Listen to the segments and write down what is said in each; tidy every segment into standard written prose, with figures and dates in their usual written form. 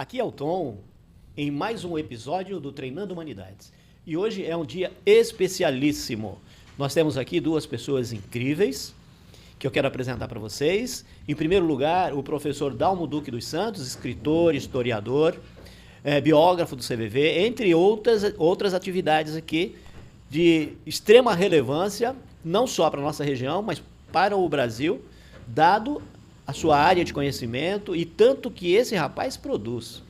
Aqui é o Tom, em mais um episódio do Treinando Humanidades. E hoje é um dia especialíssimo. Nós temos aqui duas pessoas incríveis que eu quero apresentar para vocês. Em primeiro lugar, o professor Dalmo Duque dos Santos, escritor, historiador, biógrafo do CVV, entre outras atividades aqui de extrema relevância, não só para a nossa região, mas para o Brasil, dado a sua área de conhecimento e tanto que esse rapaz produz.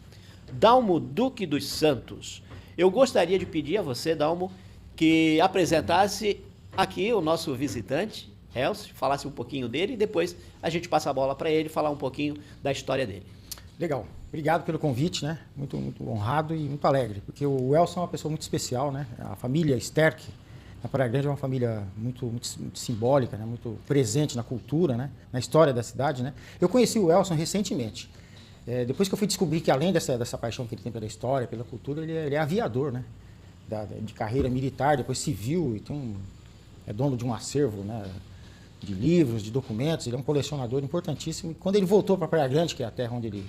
Dalmo Duque dos Santos. Eu gostaria de pedir a você, Dalmo, que apresentasse aqui o nosso visitante, Elcio, falasse um pouquinho dele e depois a gente passa a bola para ele falar um pouquinho da história dele. Legal. Obrigado pelo convite, né? Muito honrado e muito alegre, porque o Elcio é uma pessoa muito especial, né? A família Sterck, na Praia Grande, é uma família muito simbólica, né? Muito presente na cultura, né? Na história da cidade, né? Eu conheci o Elcio recentemente. Depois que eu fui descobrir que, além dessa paixão que ele tem pela história, pela cultura, ele é aviador, né? De carreira militar, depois civil, e é dono de um acervo, né? De livros, de documentos. Ele é um colecionador importantíssimo. E quando ele voltou para Praia Grande, que é a terra onde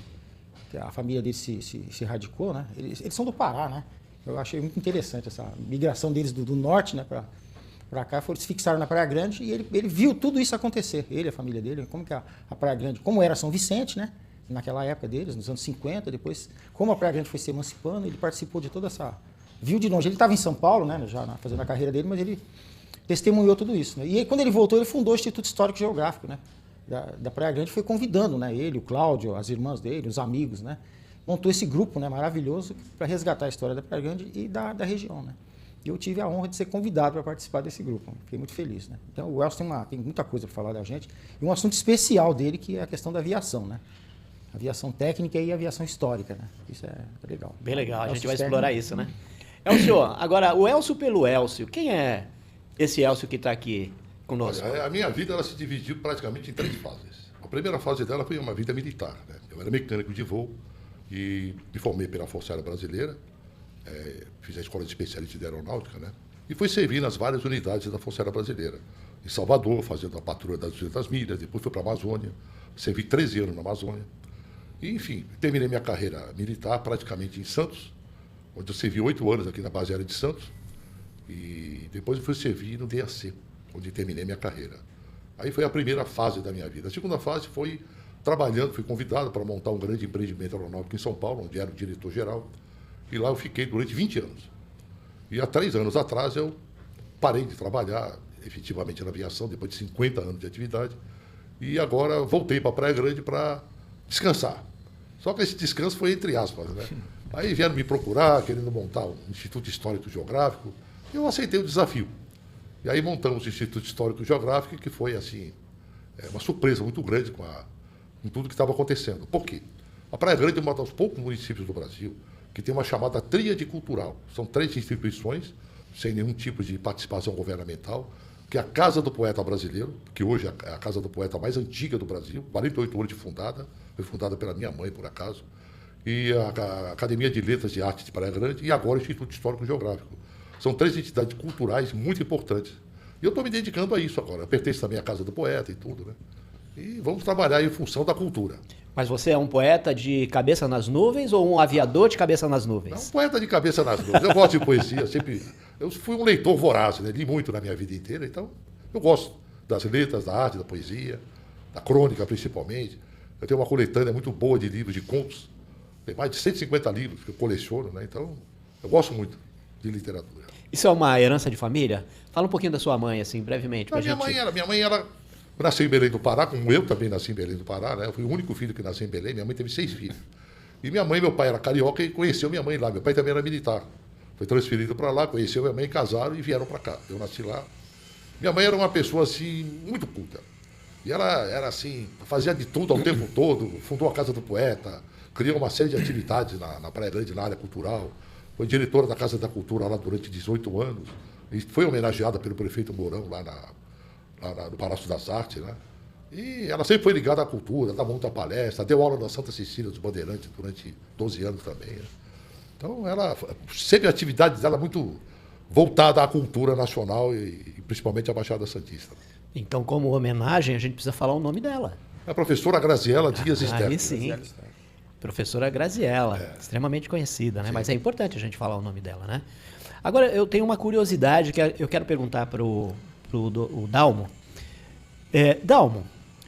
a família dele se radicou, né? Eles são do Pará, né? Eu achei muito interessante essa migração deles do norte, né, para cá. Se fixaram na Praia Grande e ele viu tudo isso acontecer. Ele, a família dele, como que a Praia Grande, como era São Vicente, né, naquela época deles, nos anos 50, depois, como a Praia Grande foi se emancipando, ele participou de toda essa... Viu de longe. Ele estava em São Paulo, né, já fazendo a carreira dele, mas ele testemunhou tudo isso, né? E aí, quando ele voltou, ele fundou o Instituto Histórico e Geográfico, né, da Praia Grande, foi convidando, né, ele, o Cláudio, as irmãs dele, os amigos, né, montou esse grupo, né, maravilhoso para resgatar a história da Praia Grande e da região, né. E eu tive a honra de ser convidado para participar desse grupo. Fiquei muito feliz, né. Então o Elcio tem muita coisa para falar da gente. E um assunto especial dele, que é a questão da aviação, né. Aviação técnica e aviação histórica, né. Isso é legal. Bem legal, a gente vai explorar isso, né. Elcio, agora, o Elcio pelo Elcio, quem é esse Elcio que está aqui conosco? Olha, a minha vida ela se dividiu praticamente em 3 fases. A primeira fase dela foi uma vida militar, né. Eu era mecânico de voo, e me formei pela Força Aérea Brasileira, fiz a escola de especialista de aeronáutica, né? E fui servir nas várias unidades da Força Aérea Brasileira. Em Salvador, fazendo a patrulha das 200 milhas, depois fui para a Amazônia, servi 13 anos na Amazônia. E, enfim, terminei minha carreira militar praticamente em Santos, onde eu servi 8 anos aqui na base aérea de Santos, e depois eu fui servir no DAC, onde terminei minha carreira. Aí foi a primeira fase da minha vida. A segunda fase foi trabalhando, fui convidado para montar um grande empreendimento aeronáutico em São Paulo, onde era o diretor-geral, e lá eu fiquei durante 20 anos. E há 3 anos atrás eu parei de trabalhar efetivamente na aviação, depois de 50 anos de atividade, e agora voltei para a Praia Grande para descansar. Só que esse descanso foi entre aspas, né? Aí vieram me procurar, querendo montar um Instituto Histórico Geográfico, e eu aceitei o desafio. E aí montamos o Instituto Histórico Geográfico, que foi, assim, uma surpresa muito grande com tudo que estava acontecendo. Por quê? A Praia Grande é um dos poucos municípios do Brasil que tem uma chamada tríade cultural. São 3 instituições, sem nenhum tipo de participação governamental, que é a Casa do Poeta Brasileiro, que hoje é a Casa do Poeta mais antiga do Brasil, 48 anos de fundada, foi fundada pela minha mãe, por acaso, e a Academia de Letras e Artes de Praia Grande, e agora o Instituto Histórico Geográfico. São 3 entidades culturais muito importantes. E eu estou me dedicando a isso agora. Eu pertenço também à Casa do Poeta e tudo, né? E vamos trabalhar em função da cultura. Mas você é um poeta de cabeça nas nuvens ou um aviador de cabeça nas nuvens? Não, um poeta de cabeça nas nuvens. Eu gosto de poesia, eu fui um leitor voraz, né? Li muito na minha vida inteira, então eu gosto das letras, da arte, da poesia, da crônica principalmente. Eu tenho uma coletânea muito boa de livros, de contos. Tem mais de 150 livros que eu coleciono, né? Então eu gosto muito de literatura. Isso é uma herança de família? Fala um pouquinho da sua mãe, assim, brevemente. Minha mãe nasceu em Belém do Pará, como eu também nasci em Belém do Pará, né? Eu fui o único filho que nasceu em Belém, minha mãe teve 6 filhos. E minha mãe e meu pai era carioca e conheceu minha mãe lá. Meu pai também era militar. Foi transferido para lá, conheceu minha mãe, casaram e vieram para cá. Eu nasci lá. Minha mãe era uma pessoa, assim, muito culta. E ela era, assim, fazia de tudo ao tempo todo, fundou a Casa do Poeta, criou uma série de atividades na Praia Grande, na área cultural. Foi diretora da Casa da Cultura lá durante 18 anos. E foi homenageada pelo prefeito Mourão lá no Palácio das Artes, né? E ela sempre foi ligada à cultura, dá muita palestra, deu aula na Santa Cecília dos Bandeirantes durante 12 anos também, né? Então, ela sempre a atividade dela muito voltada à cultura nacional e principalmente à Baixada Santista. Então, como homenagem, a gente precisa falar o nome dela. A professora Graziela Dias Sterck. Aí sim. Professora Graziella, extremamente conhecida, né? Mas é importante a gente falar o nome dela, né? Agora, eu tenho uma curiosidade que eu quero perguntar para o Dalmo. Dalmo,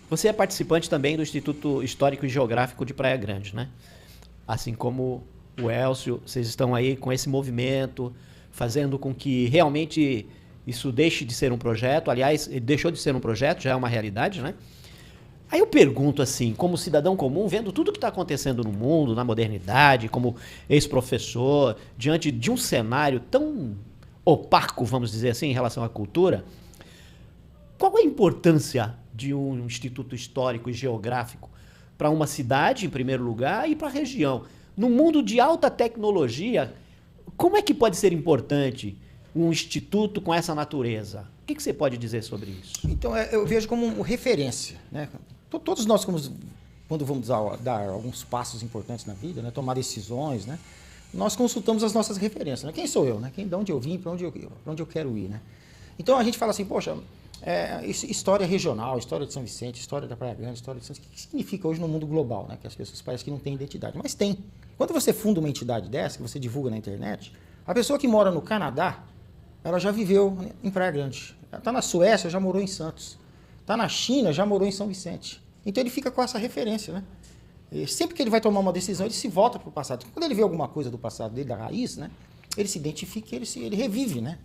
você é participante também do Instituto Histórico e Geográfico de Praia Grande, né? Assim como o Elcio, vocês estão aí com esse movimento, fazendo com que realmente isso deixe de ser um projeto. Aliás, deixou de ser um projeto, já é uma realidade, né? Aí eu pergunto assim, como cidadão comum, vendo tudo que está acontecendo no mundo, na modernidade, como ex-professor, diante de um cenário tão opaco, vamos dizer assim, em relação à cultura, qual a importância de um instituto histórico e geográfico para uma cidade, em primeiro lugar, e para a região? No mundo de alta tecnologia, como é que pode ser importante um instituto com essa natureza? O que você pode dizer sobre isso? Então, eu vejo como referência, né? Todos nós, quando vamos dar alguns passos importantes na vida, né? Tomar decisões, né? Nós consultamos as nossas referências, né? Quem sou eu, né? De onde eu vim, para onde eu quero ir, né? Então, a gente fala assim, poxa, história regional, história de São Vicente, história da Praia Grande, história de Santos, o que significa hoje no mundo global, né? Que as pessoas parecem que não têm identidade, mas tem. Quando você funda uma entidade dessa, que você divulga na internet, a pessoa que mora no Canadá, ela já viveu em Praia Grande. Ela está na Suécia, já morou em Santos. Está na China, já morou em São Vicente. Então ele fica com essa referência, né? E sempre que ele vai tomar uma decisão, ele se volta para o passado. Quando ele vê alguma coisa do passado dele, da raiz, né? Ele se identifica, ele revive, né?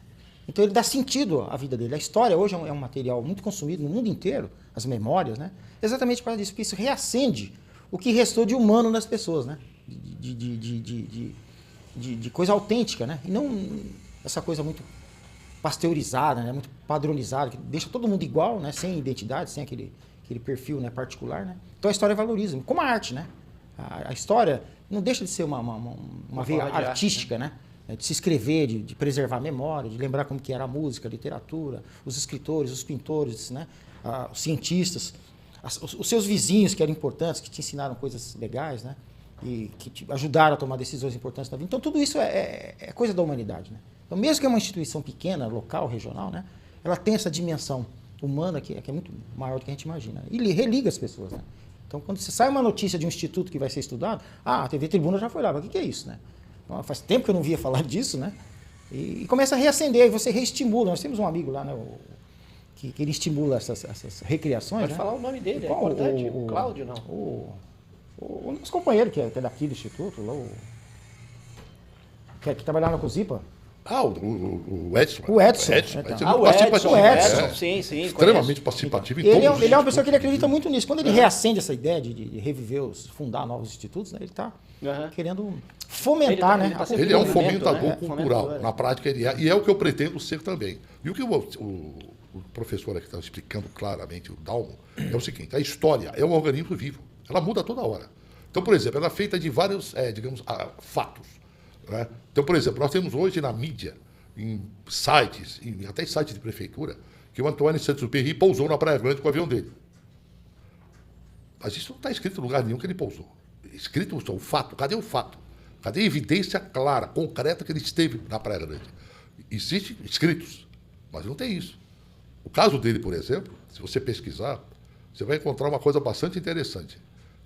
Então ele dá sentido à vida dele. A história hoje é um material muito consumido no mundo inteiro, as memórias, né? Exatamente por causa disso, porque isso reacende o que restou de humano nas pessoas, né? De coisa autêntica, né? E não essa coisa muito pasteurizada, né? Muito padronizada, que deixa todo mundo igual, né? Sem identidade, sem aquele perfil, né, particular, né? Então a história valoriza, como a arte, né? A história não deixa de ser uma veia artística, né? De se escrever, de preservar a memória, de lembrar como que era a música, a literatura, os escritores, os pintores, né? Os cientistas, os seus vizinhos que eram importantes, que te ensinaram coisas legais, né? E que te ajudaram a tomar decisões importantes na vida. Então tudo isso é coisa da humanidade, né? Então mesmo que é uma instituição pequena, local, regional, né? Ela tem essa dimensão humana que é muito maior do que a gente imagina. E religa as pessoas, né? Então, quando você sai uma notícia de um instituto que vai ser estudado, a TV Tribuna já foi lá, mas o que é isso, né? Então, faz tempo que eu não via falar disso, né? E começa a reacender, e você reestimula. Nós temos um amigo lá, né? Que ele estimula essas recriações. Pode né? falar o nome dele, é importante. O Cláudio, não? O nosso companheiro, que é daqui do instituto, lá, que trabalhava na Cozipa. O Edson. O Edson. O Edson. Sim, extremamente participativo em ele é uma pessoa que ele acredita muito nisso. Quando ele reacende essa ideia de reviver, fundar novos institutos, né, ele está querendo fomentar, né? Ele é um fomentador cultural. Na prática, ele é. E é o que eu pretendo ser também. E o que o professor aqui está explicando claramente, o Dalmo, é o seguinte: a história é um organismo vivo. Ela muda toda hora. Então, por exemplo, ela é feita de vários, fatos. Né? Então, por exemplo, nós temos hoje na mídia, em sites, até em sites de prefeitura, que o Antônio Saint-Exupéry pousou na Praia Grande com o avião dele. Mas isso não está escrito em lugar nenhum que ele pousou. Escrito o fato. Cadê o fato? Cadê a evidência clara, concreta que ele esteve na Praia Grande? Existem escritos, mas não tem isso. O caso dele, por exemplo, se você pesquisar, você vai encontrar uma coisa bastante interessante.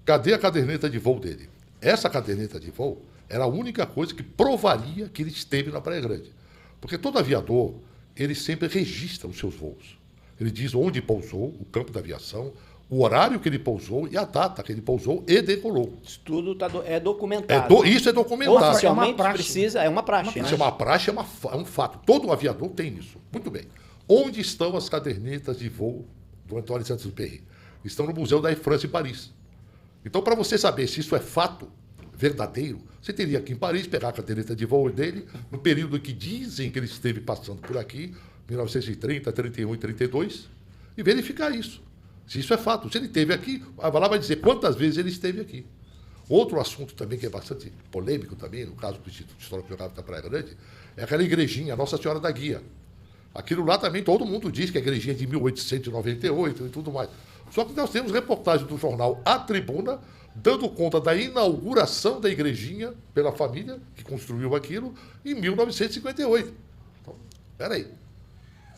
Cadê a caderneta de voo dele? Essa caderneta de voo era a única coisa que provaria que ele esteve na Praia Grande. Porque todo aviador, ele sempre registra os seus voos. Ele diz onde pousou, o campo da aviação, o horário que ele pousou e a data que ele pousou e decolou. Isso tudo é documentado. Isso é documentado. Oficialmente precisa, é uma praxe. Isso é uma praxe, é um fato. Todo aviador tem isso. Muito bem. Onde estão as cadernetas de voo do Antônio Saint-Exupéry? Estão no Museu da Air France em Paris. Então, para você saber se isso é fato verdadeiro, você teria que ir em Paris pegar a caderneta de voo dele no período que dizem que ele esteve passando por aqui, 1930, 31 e 32, e verificar isso. Se isso é fato. Se ele esteve aqui, lá vai dizer quantas vezes ele esteve aqui. Outro assunto também que é bastante polêmico também, no caso do Instituto Histórico Geográfico da Praia Grande, é aquela igrejinha, Nossa Senhora da Guia. Aquilo lá também todo mundo diz que a igrejinha é de 1898 e tudo mais. Só que nós temos reportagem do jornal A Tribuna dando conta da inauguração da igrejinha pela família que construiu aquilo em 1958. Então, peraí.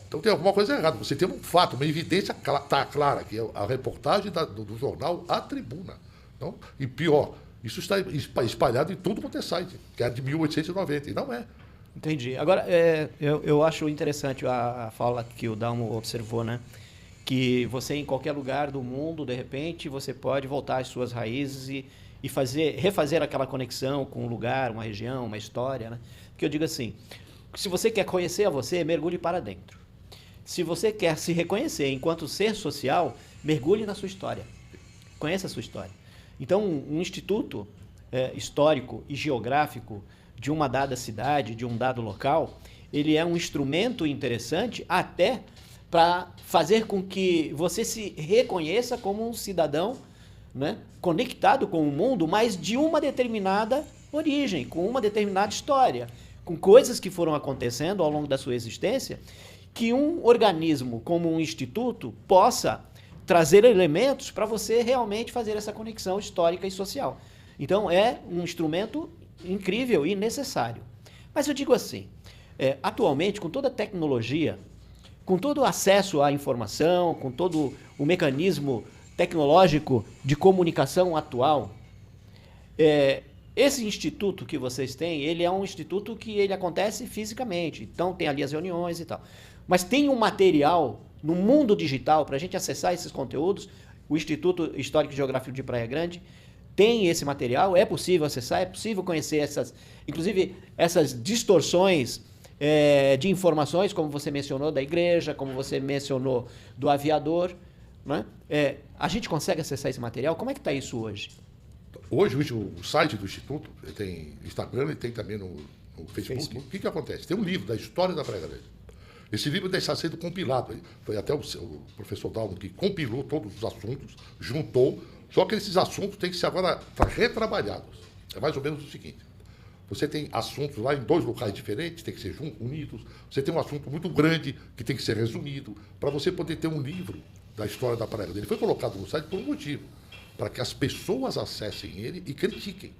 Então tem alguma coisa errada. Você tem um fato, uma evidência clara, que é a reportagem do jornal A Tribuna. Então, e pior, Isso está espalhado em tudo quanto é site, que é de 1890, e não é. Entendi. Agora, eu acho interessante a fala que o Dalmo observou, né? Que você, em qualquer lugar do mundo, de repente, você pode voltar às suas raízes e refazer aquela conexão com um lugar, uma região, uma história, né? Porque eu digo assim, se você quer conhecer a você, mergulhe para dentro. Se você quer se reconhecer enquanto ser social, mergulhe na sua história. Conheça a sua história. Então, um instituto histórico e geográfico de uma dada cidade, de um dado local, ele é um instrumento interessante até para fazer com que você se reconheça como um cidadão, né, conectado com o mundo, mas de uma determinada origem, com uma determinada história, com coisas que foram acontecendo ao longo da sua existência, que um organismo como um instituto possa trazer elementos para você realmente fazer essa conexão histórica e social. Então, é um instrumento incrível e necessário. Mas eu digo assim, atualmente, com toda a tecnologia, com todo o acesso à informação, com todo o mecanismo tecnológico de comunicação atual, esse instituto que vocês têm, ele é um instituto que ele acontece fisicamente. Então, tem ali as reuniões e tal. Mas tem um material no mundo digital para a gente acessar esses conteúdos. O Instituto Histórico e Geográfico de Praia Grande tem esse material, é possível acessar, é possível conhecer inclusive essas distorções de informações, como você mencionou, da igreja, como você mencionou do aviador. Né? A gente consegue acessar esse material? Como é que está isso hoje? Hoje, o site do Instituto tem Instagram e tem também no Facebook. O que acontece? Tem um livro da história da Praia Grande. Esse livro está sendo compilado. Foi até o professor Dalmo que compilou todos os assuntos, juntou. Só que esses assuntos têm que ser agora retrabalhados. É mais ou menos o seguinte. Você tem assuntos lá em 2 locais diferentes, tem que ser unidos. Você tem um assunto muito grande que tem que ser resumido, para você poder ter um livro da história da Praia Grande. Ele foi colocado no site por um motivo, para que as pessoas acessem ele e critiquem.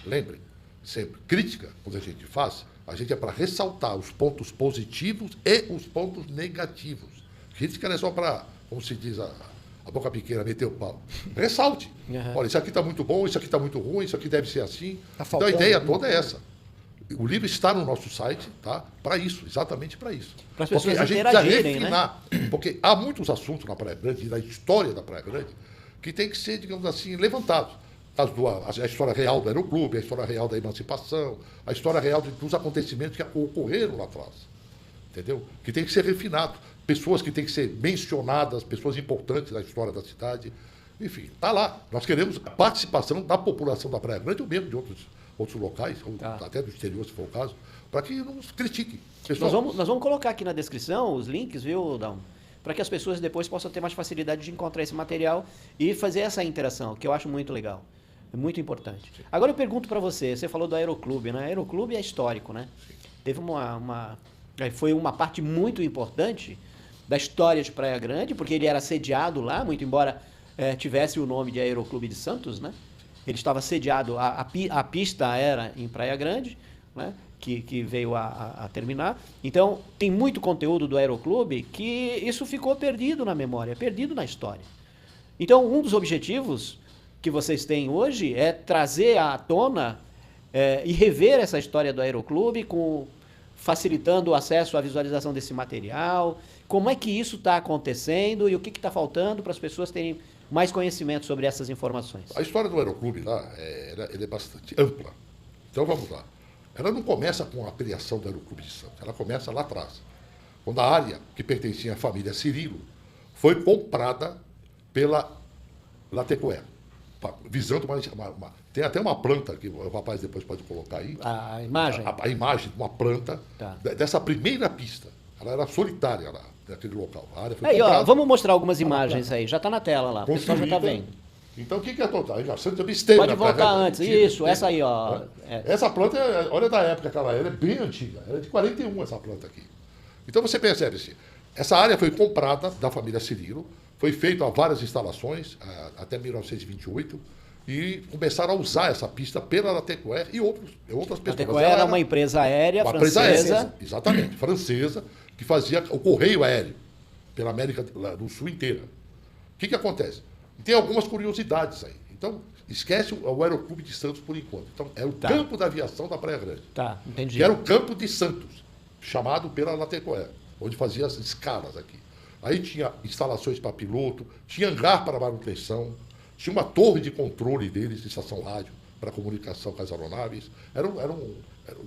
Lembrem, sempre, crítica, quando a gente faz, a gente é para ressaltar os pontos positivos e os pontos negativos. Crítica não é só para, como se diz, a boca pequena meter o pau. Ressalte. Uhum. Olha, isso aqui está muito bom, isso aqui está muito ruim, isso aqui deve ser assim. Então a ideia toda é essa. O livro está no nosso site, tá? Para isso, exatamente para isso. Para as pessoas interagirem, né? Porque há muitos assuntos na Praia Grande, e na história da Praia Grande, que tem que ser, digamos assim, levantados. A história real do Aeroclube, a história real da emancipação, a história real dos acontecimentos que ocorreram lá atrás. Entendeu? Que tem que ser refinado. Pessoas que têm que ser mencionadas, pessoas importantes na história da cidade. Enfim, está lá. Nós queremos a participação da população da Praia Grande, ou mesmo de outros locais, ou até do exterior, se for o caso, para que nos critiquem. Nós vamos colocar aqui na descrição os links, viu, Dalmo? Para que as pessoas depois possam ter mais facilidade de encontrar esse material e fazer essa interação, que eu acho muito legal. É muito importante. Agora eu pergunto para você falou do Aeroclube, né? Aeroclube é histórico, né? Teve foi uma parte muito importante da história de Praia Grande, porque ele era sediado lá, muito embora tivesse o nome de Aeroclube de Santos, né? Ele estava sediado, a pista era em Praia Grande, né? Que veio a terminar. Então, tem muito conteúdo do Aeroclube que isso ficou perdido na memória, perdido na história. Então, um dos objetivos que vocês têm hoje é trazer à tona e rever essa história do Aeroclube, facilitando o acesso à visualização desse material. Como é que isso está acontecendo e o que está faltando para as pessoas terem mais conhecimento sobre essas informações? A história do Aeroclube lá ela é bastante ampla. Então, vamos lá. Ela não começa com a criação do Aeroclube de Santos, ela começa lá atrás. Quando a área que pertencia à família Cirilo foi comprada pela Latecoer, visando tem até uma planta, que o rapaz depois pode colocar aí. A imagem? A imagem de uma planta dessa primeira pista. Ela era solitária lá, naquele local. A área foi comprada. Vamos mostrar algumas imagens aí, já está na tela lá, o pessoal já está vendo. Então, o que é total? Pode voltar antes. Isso, essa aí, ó. Essa planta, olha da época que ela é bem antiga. Ela é de 41, essa planta aqui. Então, você percebe assim, essa área foi comprada da família Cirilo, foi feito várias instalações, até 1928, e começaram a usar essa pista pela Latecoer e outras pessoas. A Latecoer era uma empresa aérea francesa. Exatamente, francesa, que fazia o correio aéreo pela América do Sul inteira. O que acontece? Tem algumas curiosidades aí. Então, Esquece o Aeroclube de Santos por enquanto. Então, é o campo da aviação da Praia Grande. Tá, entendi. Que era o campo de Santos, chamado pela Latecoère, onde fazia as escalas aqui. Aí tinha instalações para piloto, tinha hangar para manutenção, tinha uma torre de controle deles, de estação rádio, para comunicação com as aeronaves. Era um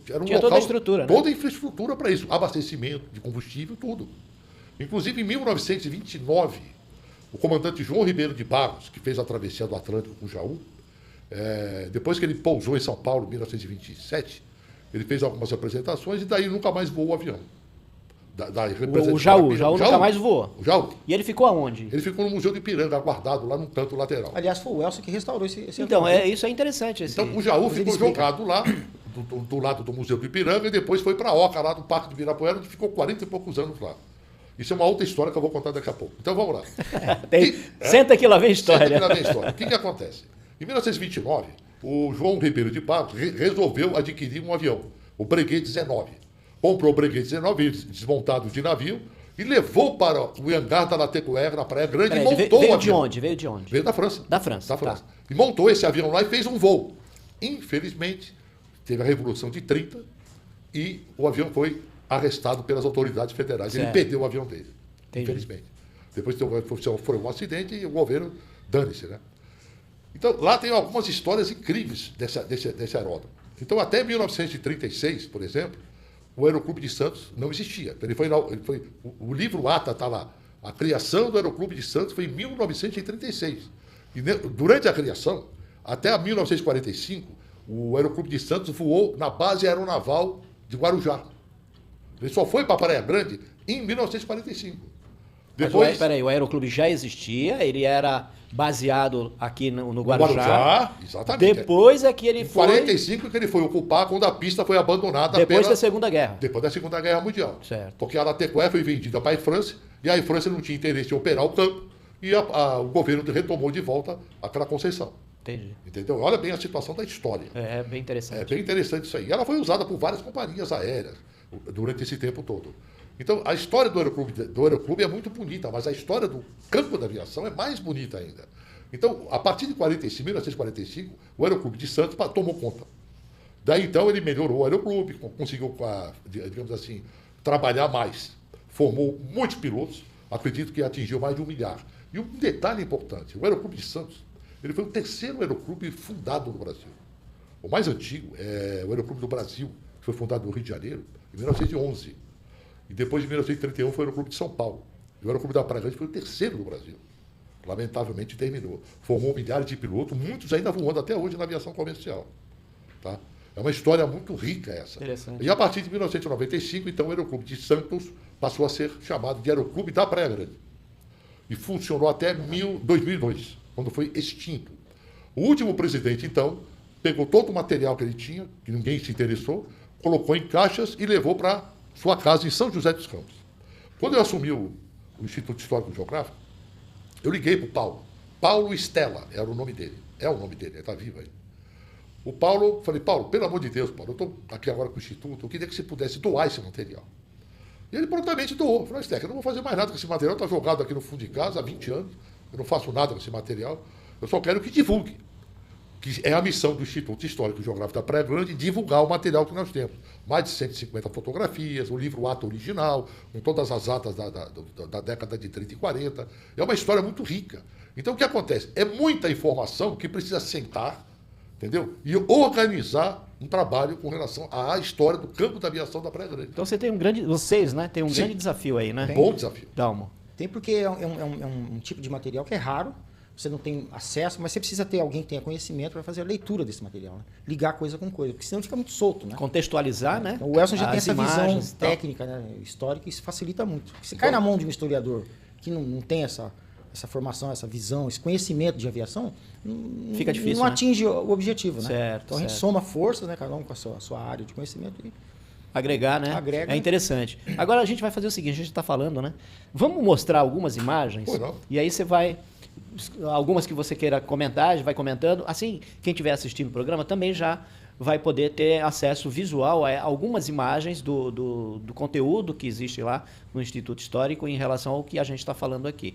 tinha local, toda a estrutura, né? toda a infraestrutura para isso, abastecimento de combustível, tudo. Inclusive, em 1929, o comandante João Ribeiro de Barros, que fez a travessia do Atlântico com o Jaú, depois que ele pousou em São Paulo, em 1927, ele fez algumas apresentações e daí nunca mais voou o avião. O Jaú nunca mais voou. O Jaú. E ele ficou aonde? Ele ficou no Museu de Ipiranga, guardado lá no canto lateral. Aliás, foi o Elcio que restaurou esse Então, avião. isso é interessante. Então, o Jaú ficou jogado lá, do lado do Museu do Ipiranga, e depois foi para a Oca, lá no Parque de Ibirapuera, onde ficou 40 e poucos anos lá. Isso é uma outra história que eu vou contar daqui a pouco. Então, vamos lá. Senta que lá vem história. Senta que lá vem história. O que acontece? Em 1929, o João Ribeiro de Barros resolveu adquirir um avião, o Breguet 19. Comprou o Breguet 19, desmontado de navio, e levou para o hangar da Latecoère, na Praia Grande, e montou o avião. Veio de onde? Veio da França. Da França. Tá. E montou esse avião lá e fez um voo. Infelizmente, teve a Revolução de 30 e o avião foi arrestado pelas autoridades federais. Certo. Ele perdeu o avião dele. Entendi. Infelizmente. Depois foi um acidente e o governo dane-se, né? Então, lá tem algumas histórias incríveis desse aeródromo. Então, até 1936, por exemplo, o Aeroclube de Santos não existia. O livro ATA está lá. A criação do Aeroclube de Santos foi em 1936. E durante a criação, até 1945, o Aeroclube de Santos voou na base aeronaval de Guarujá. Ele só foi para a Praia Grande em 1945. Depois, mas, peraí, o Aeroclube já existia, ele era baseado aqui no Guarujá. Exatamente. Depois é que ele foi... Em 45 que ele foi ocupar, quando a pista foi abandonada depois da Segunda Guerra. Depois da Segunda Guerra Mundial. Certo. Porque a Latecoère foi vendida para a France, e a France não tinha interesse em operar o campo, e o governo retomou de volta aquela concessão. Entendi. Entendeu? Olha bem a situação da história. É bem interessante. É bem interessante isso aí. E ela foi usada por várias companhias aéreas durante esse tempo todo. Então, a história do Aeroclube é muito bonita, mas a história do campo da aviação é mais bonita ainda. Então, a partir de 1945, o Aeroclube de Santos tomou conta. Daí, então, ele melhorou o Aeroclube, conseguiu, digamos assim, trabalhar mais. Formou muitos pilotos, acredito que atingiu mais de 1 milhar. E um detalhe importante, o Aeroclube de Santos, ele foi o terceiro aeroclube fundado no Brasil. O mais antigo é o Aeroclube do Brasil, que foi fundado no Rio de Janeiro, em 1911. E depois, de 1931, foi o Aeroclube de São Paulo. E o Aeroclube da Praia Grande foi o terceiro do Brasil. Lamentavelmente terminou. Formou milhares de pilotos, muitos ainda voando até hoje na aviação comercial. Tá? É uma história muito rica essa. E a partir de 1995, então, o Aeroclube de Santos passou a ser chamado de Aeroclube da Praia Grande. E funcionou até 2002, quando foi extinto. O último presidente, então, pegou todo o material que ele tinha, que ninguém se interessou, colocou em caixas e levou para sua casa em São José dos Campos. Quando eu assumi o Instituto Histórico e Geográfico, eu liguei para o Paulo. Paulo Estela era o nome dele. É o nome dele, ele está vivo aí. O Paulo, falei, Paulo, pelo amor de Deus, Paulo, eu estou aqui agora com o Instituto, eu queria que você pudesse doar esse material. E ele prontamente doou. Eu falei, Steca, eu não vou fazer mais nada com esse material, está jogado aqui no fundo de casa há 20 anos, eu não faço nada com esse material, eu só quero que divulgue. Que é a missão do Instituto Histórico e Geográfico da Praia Grande, divulgar o material que nós temos. Mais de 150 fotografias, o livro Ato Original, com todas as atas da década de 30 e 40. É uma história muito rica. Então, o que acontece? É muita informação que precisa sentar, entendeu? E organizar um trabalho com relação à história do campo da aviação da Praia Grande. Então, você tem vocês, né? Tem um grande desafio aí, né? Bom desafio. Dalmo. Tem porque é um tipo de material que é raro, você não tem acesso, mas você precisa ter alguém que tenha conhecimento para fazer a leitura desse material, né? Ligar coisa com coisa, porque senão fica muito solto, né? Contextualizar, né? Então, o Elson já tem essa visão tal. técnica, né? Histórica, e isso facilita muito. Porque se cai na mão de um historiador que não tem essa formação, essa visão, esse conhecimento de aviação, fica difícil, não atinge o objetivo, né? Certo, então a gente soma forças, né? Cada um com a sua área de conhecimento e agregar, né? Agrega. É interessante. Agora a gente vai fazer o seguinte, a gente está falando, né? Vamos mostrar algumas imagens e aí você vai... Algumas que você queira comentar, vai comentando. Assim, quem estiver assistindo o programa também já vai poder ter acesso visual a algumas imagens do conteúdo que existe lá no Instituto Histórico em relação ao que a gente está falando aqui.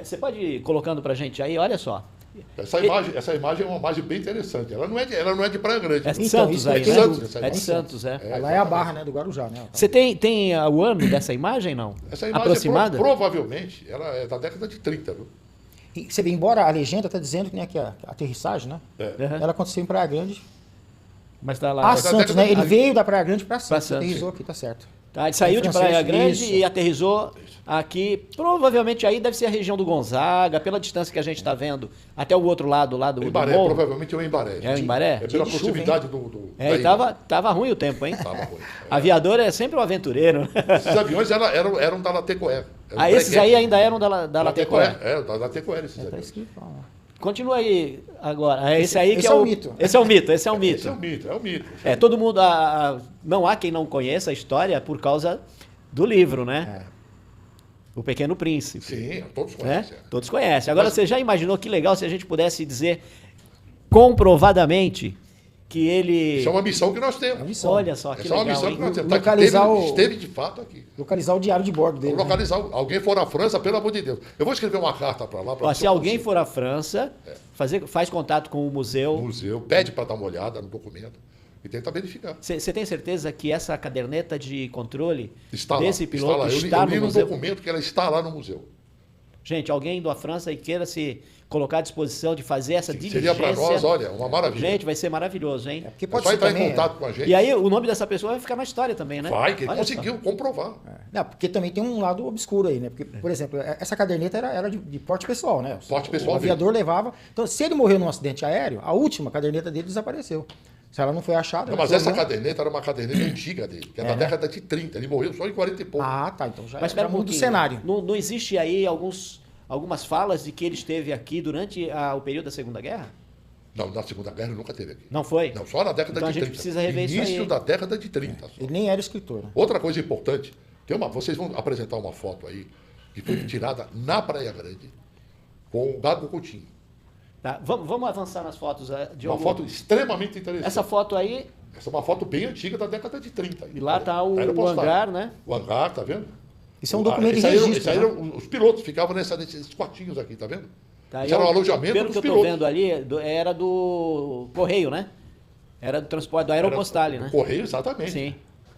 Você pode ir colocando para a gente aí, olha só. Essa imagem é uma imagem bem interessante. Ela não é de Praia Grande. É de Então, Santos isso aí, aqui né? é dúvida, essa É de imagem. Santos, é. Lá é a barra, né, do Guarujá, né? Você tem o ano dessa imagem, não? Essa imagem Aproximada? Provavelmente ela é da década de 30, viu? E você vê, embora a legenda está dizendo que, né, que a aterrissagem, né? Aham. Ela aconteceu em Praia Grande. Mas tá lá. A da Santos, década né? de- Ele veio da Praia Grande para Santos, Santos. aterrissou aqui, tá certo. Tá, ele saiu de francês, Praia Grande isso. e aterrissou aqui. Provavelmente aí deve ser a região do Gonzaga, pela distância que a gente está vendo, até o outro lado, lá do Embaré, morro. provavelmente é o Embaré. É o Embaré? É Dia pela de chuva, proximidade do É, da e ilha. tava ruim o tempo, hein? Tava ruim. Aviador é sempre um aventureiro. Esses aviões eram da Latecoer. Ah, esses aí ainda eram da Latecoer. Da Latecoer esses Tá aviões. escrito lá, né? Continua aí agora. Esse aí que esse é é o o mito. Esse é o mito, esse é o Esse é mito. o mito, é o mito. É, todo mundo. Não há quem não conheça a história por causa do livro, né? O Pequeno Príncipe. Sim, todos Né? conhecem. Todos conhecem. Agora, você já imaginou que legal se a gente pudesse dizer comprovadamente que ele. Isso é uma missão que nós temos. Uma missão. Olha só, que Essa é uma legal, missão hein? que nós temos. Localizar Tá, o- esteve de fato aqui. Localizar o diário de bordo dele. Vamos né? localizar. Alguém for à França, pelo amor de Deus. Eu vou escrever uma carta para lá. Pra Ó, ver se eu alguém consigo. for à França, faz contato com o museu. Museu, pede para dar uma olhada no documento e tenta verificar. Você tem certeza que essa caderneta de controle Está lá. desse piloto lá. Eu está li no no museu? documento que ela está lá no museu. Gente, alguém indo à França e queira se colocar à disposição de fazer essa diligência. Seria para nós, olha, uma maravilha. Gente, vai ser maravilhoso, hein? É porque É pode só ser entrar também. em contato com a gente. E aí o nome dessa pessoa vai ficar na história também, né? Vai, que ele Olha conseguiu comprovar. Não, porque também tem um lado obscuro aí, né? Porque, por exemplo, essa caderneta era de porte pessoal, né? Porte pessoal O aviador levava. Então, se ele morreu num acidente aéreo, a última caderneta dele desapareceu. Se ela não foi achada. Não, ela mas foi essa morta. caderneta era uma caderneta antiga dele, que é da década de 30. Ele morreu só em 40 e pouco. Ah, tá. Então já, Mas já espera um muda o pouquinho. cenário. Não existe aí algumas falas de que ele esteve aqui durante o período da Segunda Guerra? Não, na Segunda Guerra ele nunca teve aqui. Não foi? Não, só na década Então a de gente 30. precisa rever isso Início aí. da década de 30. só. Ele nem era escritor, né? Outra coisa importante, vocês vão apresentar uma foto aí que foi tirada na Praia Grande com o Gago Coutinho. Tá, vamos avançar nas fotos, Uma Diogo. foto extremamente interessante. Essa foto aí, Essa é uma foto bem antiga da década de 30. e lá está o Aeropostal. hangar, né? O hangar, tá vendo? Isso é um documento de Esse aí eram- registro. esse aí né? eram- os pilotos ficavam nesses quartinhos aqui, tá vendo? Tá, Isso era o alojamento pelo dos que eu estou pilotos. vendo ali, era do Correio, né? Era do transporte, do Aeropostale, né? Correio, exatamente. Sim,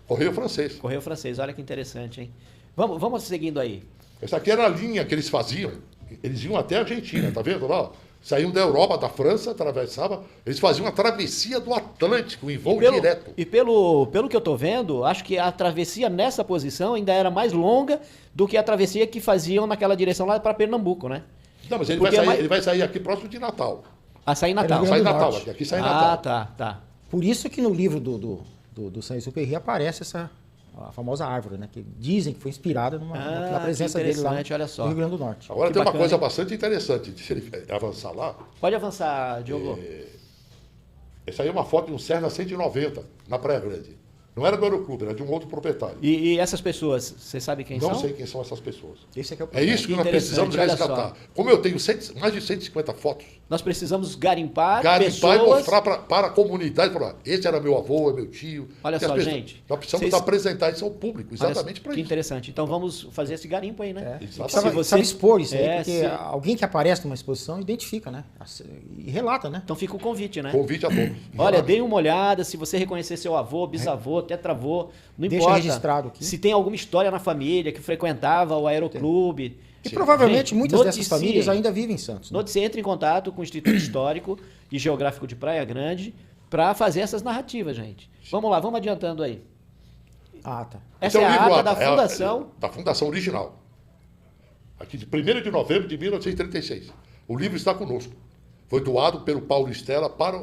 Correio francês. Correio francês, olha que interessante, hein? Vamos seguindo aí. Essa aqui era a linha que eles faziam. Eles iam até a Argentina, tá vendo lá? Saíam da Europa, da França, atravessavam. Eles faziam a travessia do Atlântico em voo direto. E pelo que eu estou vendo, acho que a travessia nessa posição ainda era mais longa do que a travessia que faziam naquela direção lá para Pernambuco, né? Não, mas Porque ele vai sair aqui próximo de Natal. A sair em Natal. Rio Sai Grande do Natal, Norte. aqui sai Ah, Natal. tá. Por isso que no livro do Saint-Exupéry aparece a famosa árvore, né? Que dizem que foi inspirada na presença que dele lá interessante, olha só. no Rio Grande do Norte. Agora Que tem uma bacana, coisa hein? bastante interessante. Se ele avançar lá, Pode avançar, Diogo. essa aí é uma foto de um Cessna 190 na Praia Grande. Não era do Aeroclube, era de um outro proprietário. E essas pessoas, você sabe quem Não são? sei quem são essas pessoas. Esse aqui é o É problema. isso que Que nós precisamos interessante, olha resgatar. só. Como eu tenho mais de 150 fotos, Nós precisamos garimpar garimpar pessoas... e mostrar para a comunidade, falar, esse era meu avô, é meu tio. Olha Porque só, as pessoas- gente, Nós precisamos vocês- apresentar isso ao público, Olha só, exatamente para que isso. interessante. Então vamos fazer esse garimpo aí, né? É. Exatamente. Precisava expor isso aí, É, porque se- alguém que aparece numa exposição identifica, né? E relata, né? Então fica o convite, né? Convite a todos. Olha, dê uma olhada, se você reconhecer seu avô, bisavô, tetravô, não Deixa importa. registrado aqui. Se tem alguma história na família que frequentava o aeroclube. E provavelmente Gente, muitas dessas noticiem. famílias ainda vivem em Santos. Né? Noticie, entre em contato com o Instituto Histórico e Geográfico de Praia Grande para fazer essas narrativas, gente. Vamos lá, vamos adiantando aí. Ah, tá. Essa é a livro ata da é fundação. da fundação original. Aqui de 1º de novembro de 1936. O livro está conosco. Foi doado pelo Paulo Estela para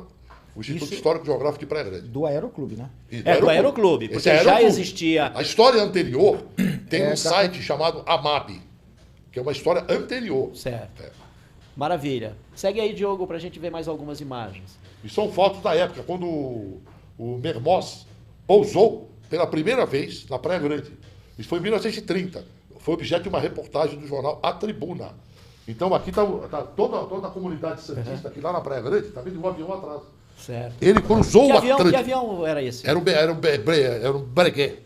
o Instituto Isso- Histórico e Geográfico de Praia Grande. Do Aeroclube, né? E É, do Aeroclube, porque Esse já existia- A história anterior tem É, um site chamado AMAB, que é uma história anterior. Certo. É. Maravilha. Segue aí, Diogo, para a gente ver mais algumas imagens. E são fotos da época, quando o Mermoz pousou pela primeira vez na Praia Grande. Isso foi em 1930. Foi objeto de uma reportagem do jornal A Tribuna. Então aqui está toda a comunidade santista aqui lá na Praia Grande, está vendo o avião atrás. Certo. Ele cruzou Que o avião, Atlântico. que avião era esse? Era um Breguet.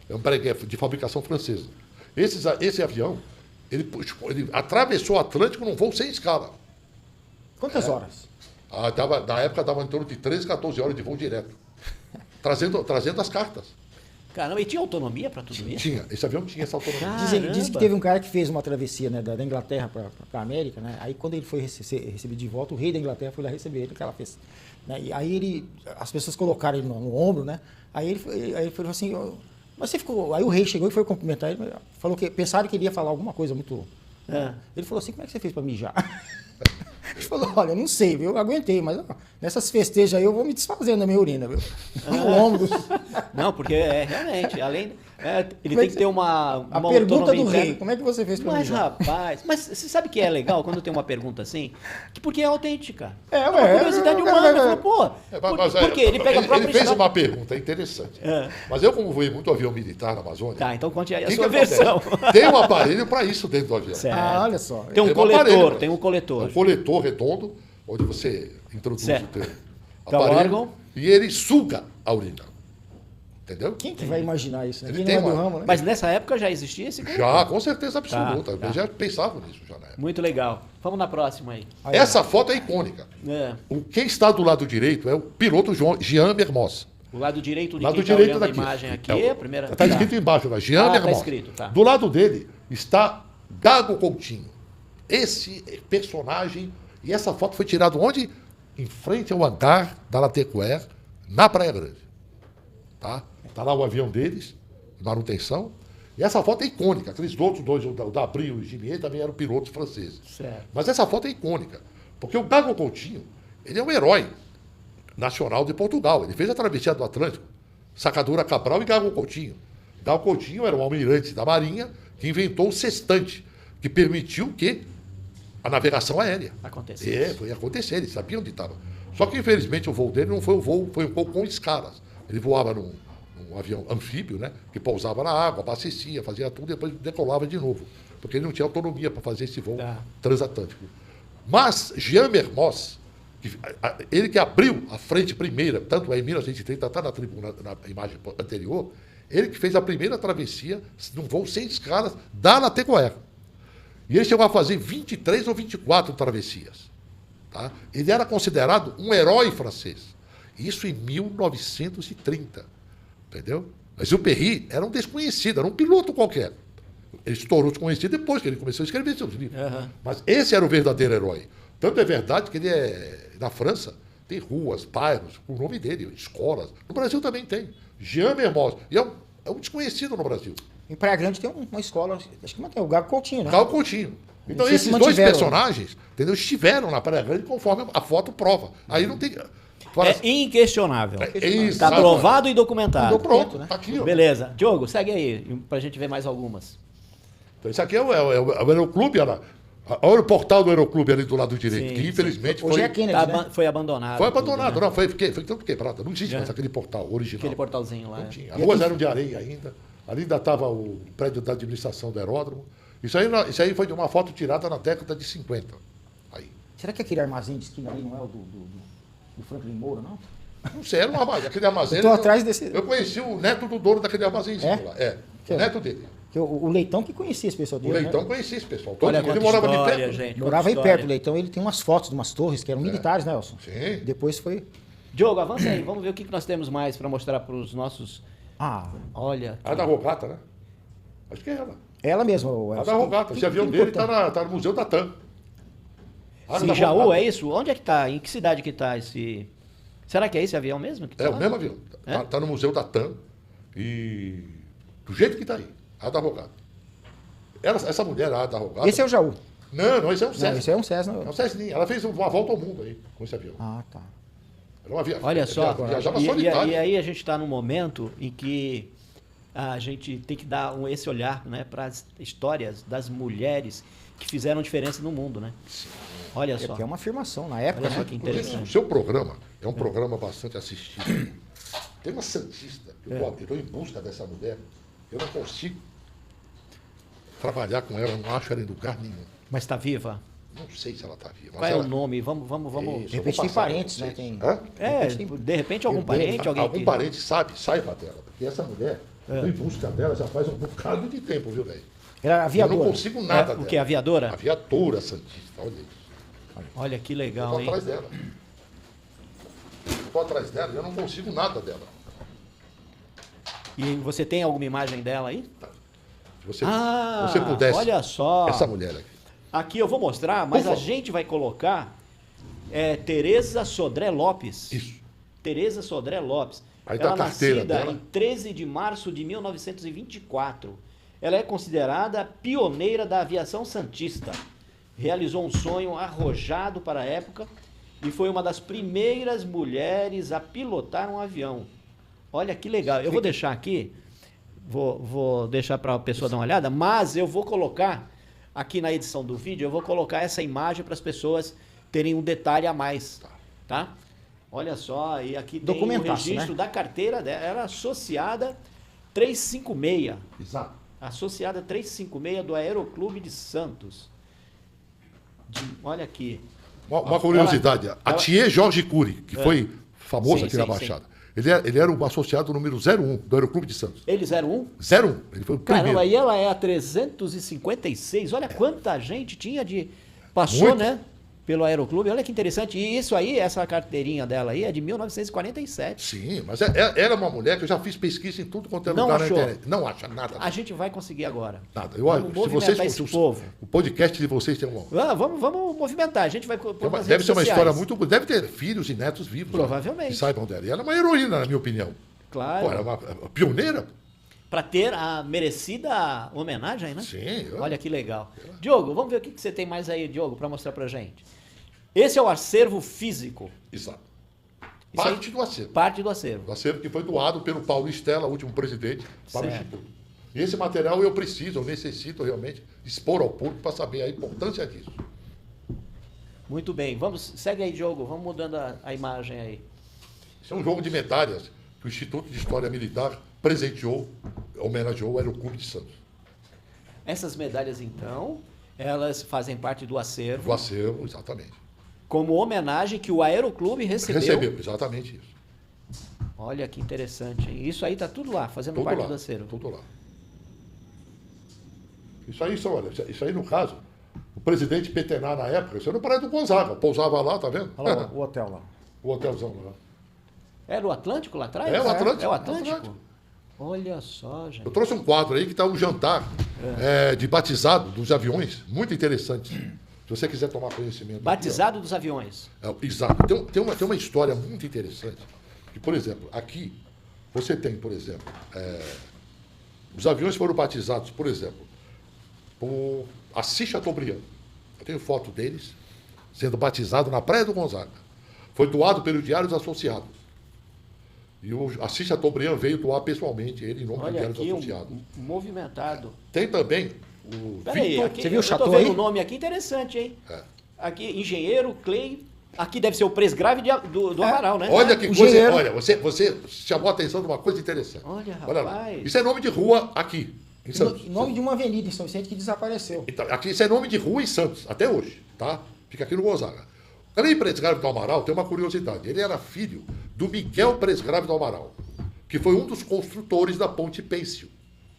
É um Breguet de fabricação francesa. Esse avião, ele atravessou o Atlântico num voo sem escala. Quantas horas? Na época dava em torno de 13, 14 horas de voo direto. Trazendo as cartas. Caramba, e tinha autonomia para tudo isso? Tinha. Esse avião tinha essa autonomia. Diz que teve um cara que fez uma travessia, né, da Inglaterra para a América, né? Aí quando ele foi recebido de volta, o rei da Inglaterra foi lá receber ele, que ela fez. Né? E aí as pessoas colocaram ele no ombro, né? Aí ele falou assim, mas você ficou. Aí o rei chegou e foi cumprimentar ele, falou que pensaram que ele ia falar alguma coisa muito. Ele falou assim, como é que você fez para mijar? Ele falou, olha, eu não sei, viu? Eu aguentei, mas ó, nessas festejas aí eu vou me desfazendo da minha urina, viu? No ombro. Não, porque realmente, além... ele tem que ter uma A pergunta do interna. rei, como é que você fez para Mas, mijar? rapaz, mas você sabe que é legal quando tem uma pergunta assim? Porque é autêntica. É, uma curiosidade humana. Pô, por quê? Ele pega a própria Ele fez história. uma pergunta interessante. Mas eu, como voei muito avião militar na Amazônia... Tá, então conte aí a que sua que acontece? versão. Tem um aparelho para isso dentro do avião. Certo. Olha só. Tem um Tem um coletor, aparelho, tem um coletor. Um coletor redondo, onde você introduz Certo. o teu Então, aparelho órgão. e ele suga a urina. Entendeu? Quem que vai imaginar isso, né? Ele Quem não é tem do uma- ramo, né? Mas nessa época já existia esse coletor? Já, com certeza absoluta. Tá. Eu já pensava nisso já na época. Muito legal. Vamos na próxima aí. Aí, Essa foto é icônica. Quem está do lado direito é o piloto Jean Mermoz. O lado direito de Lado quem tá direito olhando a daqui. imagem aqui, É o- a primeira... Está escrito embaixo, lá, Jean Tá Mermoz. escrito, tá. Do lado dele está Gago Coutinho. Esse personagem. E essa foto foi tirada onde? Em frente ao hangar da Latecoer, na Praia Grande. Tá? Tá lá o avião deles, manutenção. E essa foto é icônica. Aqueles outros dois, o Dabri e o Gimier, também eram pilotos franceses. Certo. Mas essa foto é icônica. Porque o Gago Coutinho, ele é um herói nacional de Portugal. Ele fez a travessia do Atlântico, Sacadura Cabral e Gago Coutinho. Gago Coutinho era um almirante da Marinha que inventou o sextante, que permitiu que a navegação aérea. Acontecesse. Foi acontecer, eles sabiam onde estava. Só que, infelizmente, o voo dele não foi um voo, foi um voo com escalas. Ele voava num avião anfíbio, né? Que pousava na água, abastecia, fazia tudo e depois decolava de novo. Porque ele não tinha autonomia para fazer esse voo transatlântico. Mas Jean Mermoz, ele que abriu a frente primeira, tanto é em 1930, está na tribuna, na imagem anterior, ele que fez a primeira travessia num voo sem escalas da Latecoer. E ele chegou a fazer 23 ou 24 travessias. Tá? Ele era considerado um herói francês. Isso em 1930. Entendeu? Mas o Perry era um desconhecido, era um piloto qualquer. Ele estourou desconhecido depois que ele começou a escrever seus livros. Mas esse era o verdadeiro herói. Tanto é verdade que ele na França, tem ruas, bairros, com o nome dele, escolas. No Brasil também tem. Jean Mermoz. E é um desconhecido no Brasil. Em Praia Grande tem uma escola, acho que mantém, o Gago Coutinho, né? Gago Coutinho. Então, Vocês se esses dois mantiveram. personagens, entendeu, estiveram na Praia Grande conforme a foto prova. Aí não tem. É inquestionável. Isso, Está provado e documentado. Então, pronto, tá aqui, ó. Beleza. Diogo, segue aí, pra gente ver mais algumas. Então, isso aqui é o Aeroclube, olha o portal do Aeroclube ali do lado direito, Sim, que infelizmente Hoje foi, é Kennedy, né? Foi abandonado. foi abandonado. tudo, né? Não, foi tudo quebrado. Não existe mais aquele portal original. Aquele portalzinho lá. Não tinha. As ruas eram de areia ainda. Ali ainda estava o prédio da administração do aeródromo. Isso aí foi de uma foto tirada na década de 50. Aí. Será que aquele armazém de esquina ali não é o do Franklin Moura, não? Não sei, era um armazém. Aquele armazém. Eu tô atrás desse- Eu conheci o neto do dono daquele armazenzinho lá. O neto dele. Que o Leitão que conhecia esse pessoal O dele, Leitão né? conhecia esse pessoal. Olha Ele quanta morava ali história, perto. gente. Morava aí quanta perto do história. Leitão, ele tem umas fotos de umas torres que eram militares, né, Elson? Sim. Depois foi... Diogo, avança aí. Vamos ver o que nós temos mais para mostrar para os nossos... Olha. A da Rogata, né? Acho que é ela. Ela mesma, o A Elson. da Rogata. Esse avião dele está no Museu da TAM. Em Jaú, é isso? Onde é que está? Em que cidade que está esse... Será que é esse avião mesmo? Que tá É lá? o mesmo avião. É? Está no Museu da TAM. E do jeito que está aí. A da Rogata. Essa mulher, a da Rogata... Esse é o Jaú. Não, esse é um Não, Cessna. esse é um Cessna. É um Cessninha. Ela fez uma volta ao mundo aí, com esse avião. Ah, tá. Era um avião. Olha só, Viajava e solitário. aí a gente está num momento em que a gente tem que dar esse olhar, né, para as histórias das mulheres que fizeram diferença no mundo, né? Olha só. Que é uma afirmação na época, Olha só né? que O interessante. seu programa é um programa bastante assistido. Tem uma santista, eu estou em busca dessa mulher, eu não consigo trabalhar com ela, não acho ela em lugar nenhum. Mas está viva? Não sei se ela está viva. Qual é o nome? Vamos. Isso. De repente tem parentes, né? Tem... De repente algum parente, alguém Algum que... parente saiba dela. Porque essa mulher, eu tô em busca dela já faz um bocado de tempo, viu, velho? Era Eu não aviadora. consigo nada O dela. que, aviadora? Aviadora santista, olha isso. Olha que Eu legal, tô hein? atrás dela. Eu tô atrás dela e eu não consigo nada dela. E você tem alguma imagem dela aí? Se você, Ah, você pudesse. olha só. Essa mulher aqui. Aqui eu vou mostrar, mas Por a favor. gente vai colocar Tereza Sodré Lopes. Isso. Tereza Sodré Lopes. Aí tá Ela a carteira nascida dela. em 13 de março de 1924. Ela é considerada pioneira da aviação santista. Realizou um sonho arrojado para a época e foi uma das primeiras mulheres a pilotar um avião. Olha que legal. Eu vou deixar aqui, vou deixar para a pessoa dar uma olhada, mas eu vou colocar aqui na edição do vídeo, eu vou colocar essa imagem para as pessoas terem um detalhe a mais, tá? Olha só, e aqui tem o Documentaço, registro né? da carteira dela, ela é associada 356, Exato. associada 356 do Aeroclube de Santos. Olha aqui. Uma curiosidade. A Thier Jorge Cury, que foi famoso Sim, aqui na sim, Baixada. Ele era o associado número 01 do Aeroclube de Santos. Eles 01? 01. Ele foi o primeiro. Caramba, e ela é a 356. Olha quanta gente tinha de... Passou, Muito. né? Pelo Aeroclube. Olha que interessante. E isso aí, essa carteirinha dela aí é de 1947. Sim, mas ela é uma mulher que eu já fiz pesquisa em tudo quanto é Não lugar achou? na internet. Não acha nada. A gente vai conseguir agora. Nada. Vamos movimentar esse povo. O podcast de vocês tem Vamos movimentar. A gente vai pôr nas deve redes ser uma sociais. história muito. Deve ter filhos e netos vivos. Provavelmente. Né, que saibam dela. E ela é uma heroína, na minha opinião. Claro. Pô, ela é uma pioneira. Para ter a merecida homenagem, né? Sim. Olha que legal. Diogo, vamos ver o que você tem mais aí, Diogo, para mostrar pra gente. Esse é o acervo físico. Exato. Isso aí- Parte do acervo. Parte do acervo. O acervo que foi doado pelo Paulo Stella, último presidente, para o Certo. Instituto. E esse material eu necessito realmente expor ao público para saber a importância disso. Muito bem. Segue aí, Diogo. Vamos mudando a imagem aí. Isso é um jogo de medalhas que o Instituto de História Militar presenteou, homenageou o Aeroclube de Santos. Essas medalhas, então, elas fazem parte do acervo, O acervo, exatamente. como homenagem que o Aeroclube recebeu. Exatamente isso. Olha que interessante, hein? Isso aí tá tudo lá, fazendo Tudo parte lá. do acervo. Tudo lá. Olha, isso aí no caso, o presidente Petenar na época, isso era no Praia do Gonzaga, pousava lá, tá vendo? Olha lá, o hotel lá. O hotelzão lá. Era o Atlântico lá atrás? É o Atlântico. É o Atlântico? Atlântico. Olha só, gente. Eu trouxe um quadro aí que está um jantar de batizado dos aviões, muito interessante. Se você quiser tomar conhecimento. aqui, Batizado dos aviões. ó. Exato. Tem uma história muito interessante. Que, por exemplo, aqui você tem, por exemplo, os aviões foram batizados, por exemplo, por Assis Chateaubriand. Eu tenho foto deles sendo batizado na Praia do Gonzaga. Foi doado pelo Diário dos Associados. E o Assis Chateaubriand veio doar pessoalmente ele em nome do Olha Diário dos aqui, Associados. um movimentado. Tem também o Peraí, Victor. aqui, Você viu o eu tô Chateau vendo aí? o nome aqui interessante, hein? É. Aqui, engenheiro, Clay. Aqui deve ser o presgrave do Amaral, né? Olha que o coisa. engenheiro. Olha, você chamou a atenção de uma coisa interessante. Olha, lá. rapaz. Isso é nome de rua aqui, em Santos. Nome de uma avenida em São Vicente que desapareceu. Então, aqui, isso é nome de rua em Santos, até hoje, tá? Fica aqui no Gonzaga. Clay Presgrave do Amaral tem uma curiosidade. Ele era filho do Miguel Presgrave do Amaral, que foi um dos construtores da Ponte Pêncil.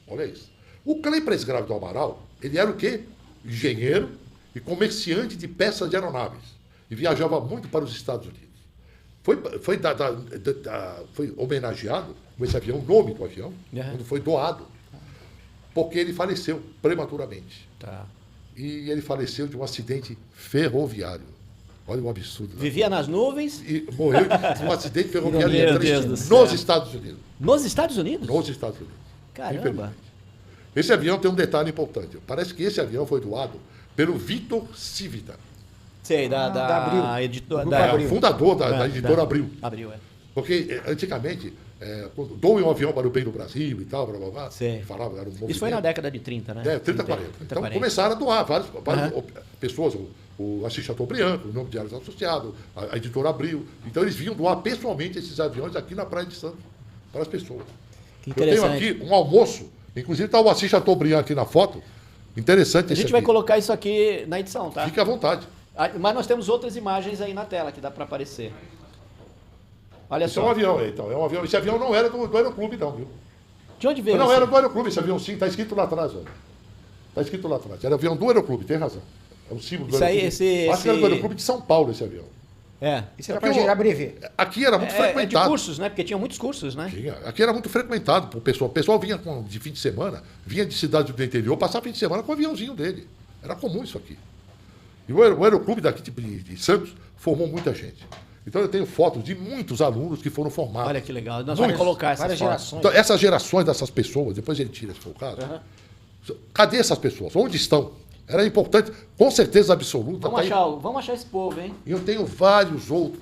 Olha isso. O Clay Presgrave do Amaral, ele era o quê? Engenheiro e comerciante de peças de aeronaves. E viajava muito para os Estados Unidos. Foi homenageado com esse avião, o nome do avião, quando foi doado, porque ele faleceu prematuramente. Tá. E ele faleceu de um acidente ferroviário. Olha o absurdo. Vivia nas nuvens. E morreu de um acidente ferroviário Meu triste Deus do céu. nos Estados Unidos. Nos Estados Unidos? Nos Estados Unidos. Caramba. Infelizmente. Esse avião tem um detalhe importante. Parece que esse avião foi doado pelo Vitor Civita, Sei, da Abril. editora. Do Da, Grupo Abril. fundador da editora Abril. Abril, é. Porque antigamente, quando doem um avião para o bem do Brasil e tal, blá, blá, blá, Sim. falava, era um movimento. Isso foi na década de 30, né? 30, 40. 30, Então 40. começaram a doar várias pessoas, o Assis Chateaubriand, o nome de Diários Associados, a editora Abril. Então eles vinham doar pessoalmente esses aviões aqui na Praia de Santos, para as pessoas. Que Eu tenho interessante. aqui um almoço, inclusive está o Assis Chateaubriand aqui na foto. Interessante A esse gente vai aqui. colocar isso aqui na edição, tá? Fique à vontade. Mas nós temos outras imagens aí na tela que dá para aparecer. Olha Esse é um só. avião, então. É um avião. Esse avião não era do Aeroclube, não, viu? De onde veio Não esse? era do Aeroclube, esse avião sim, está escrito lá atrás, olha. Está escrito lá atrás. Era avião do Aeroclube, tem razão. É o símbolo do Isso aí, Aeroclube. Acho que era do Aeroclube de São Paulo esse avião. Isso era para gerar brevê. Aqui era muito de frequentado. cursos, né? Porque tinham muitos cursos, né? Aqui era muito frequentado por pessoal. O pessoal vinha de fim de semana, vinha de cidade do interior, passava fim de semana com o aviãozinho dele. Era comum isso aqui. E o Aeroclube daqui de Santos formou muita gente. Então eu tenho fotos de muitos alunos que foram formados. Olha que legal. Nós vamos colocar essas várias fotos. gerações. Então, essas gerações dessas pessoas, depois ele tira, se for o caso. Cadê essas pessoas? Onde estão? Era importante, com certeza absoluta. Vamos achar esse povo, hein? E eu tenho vários outros.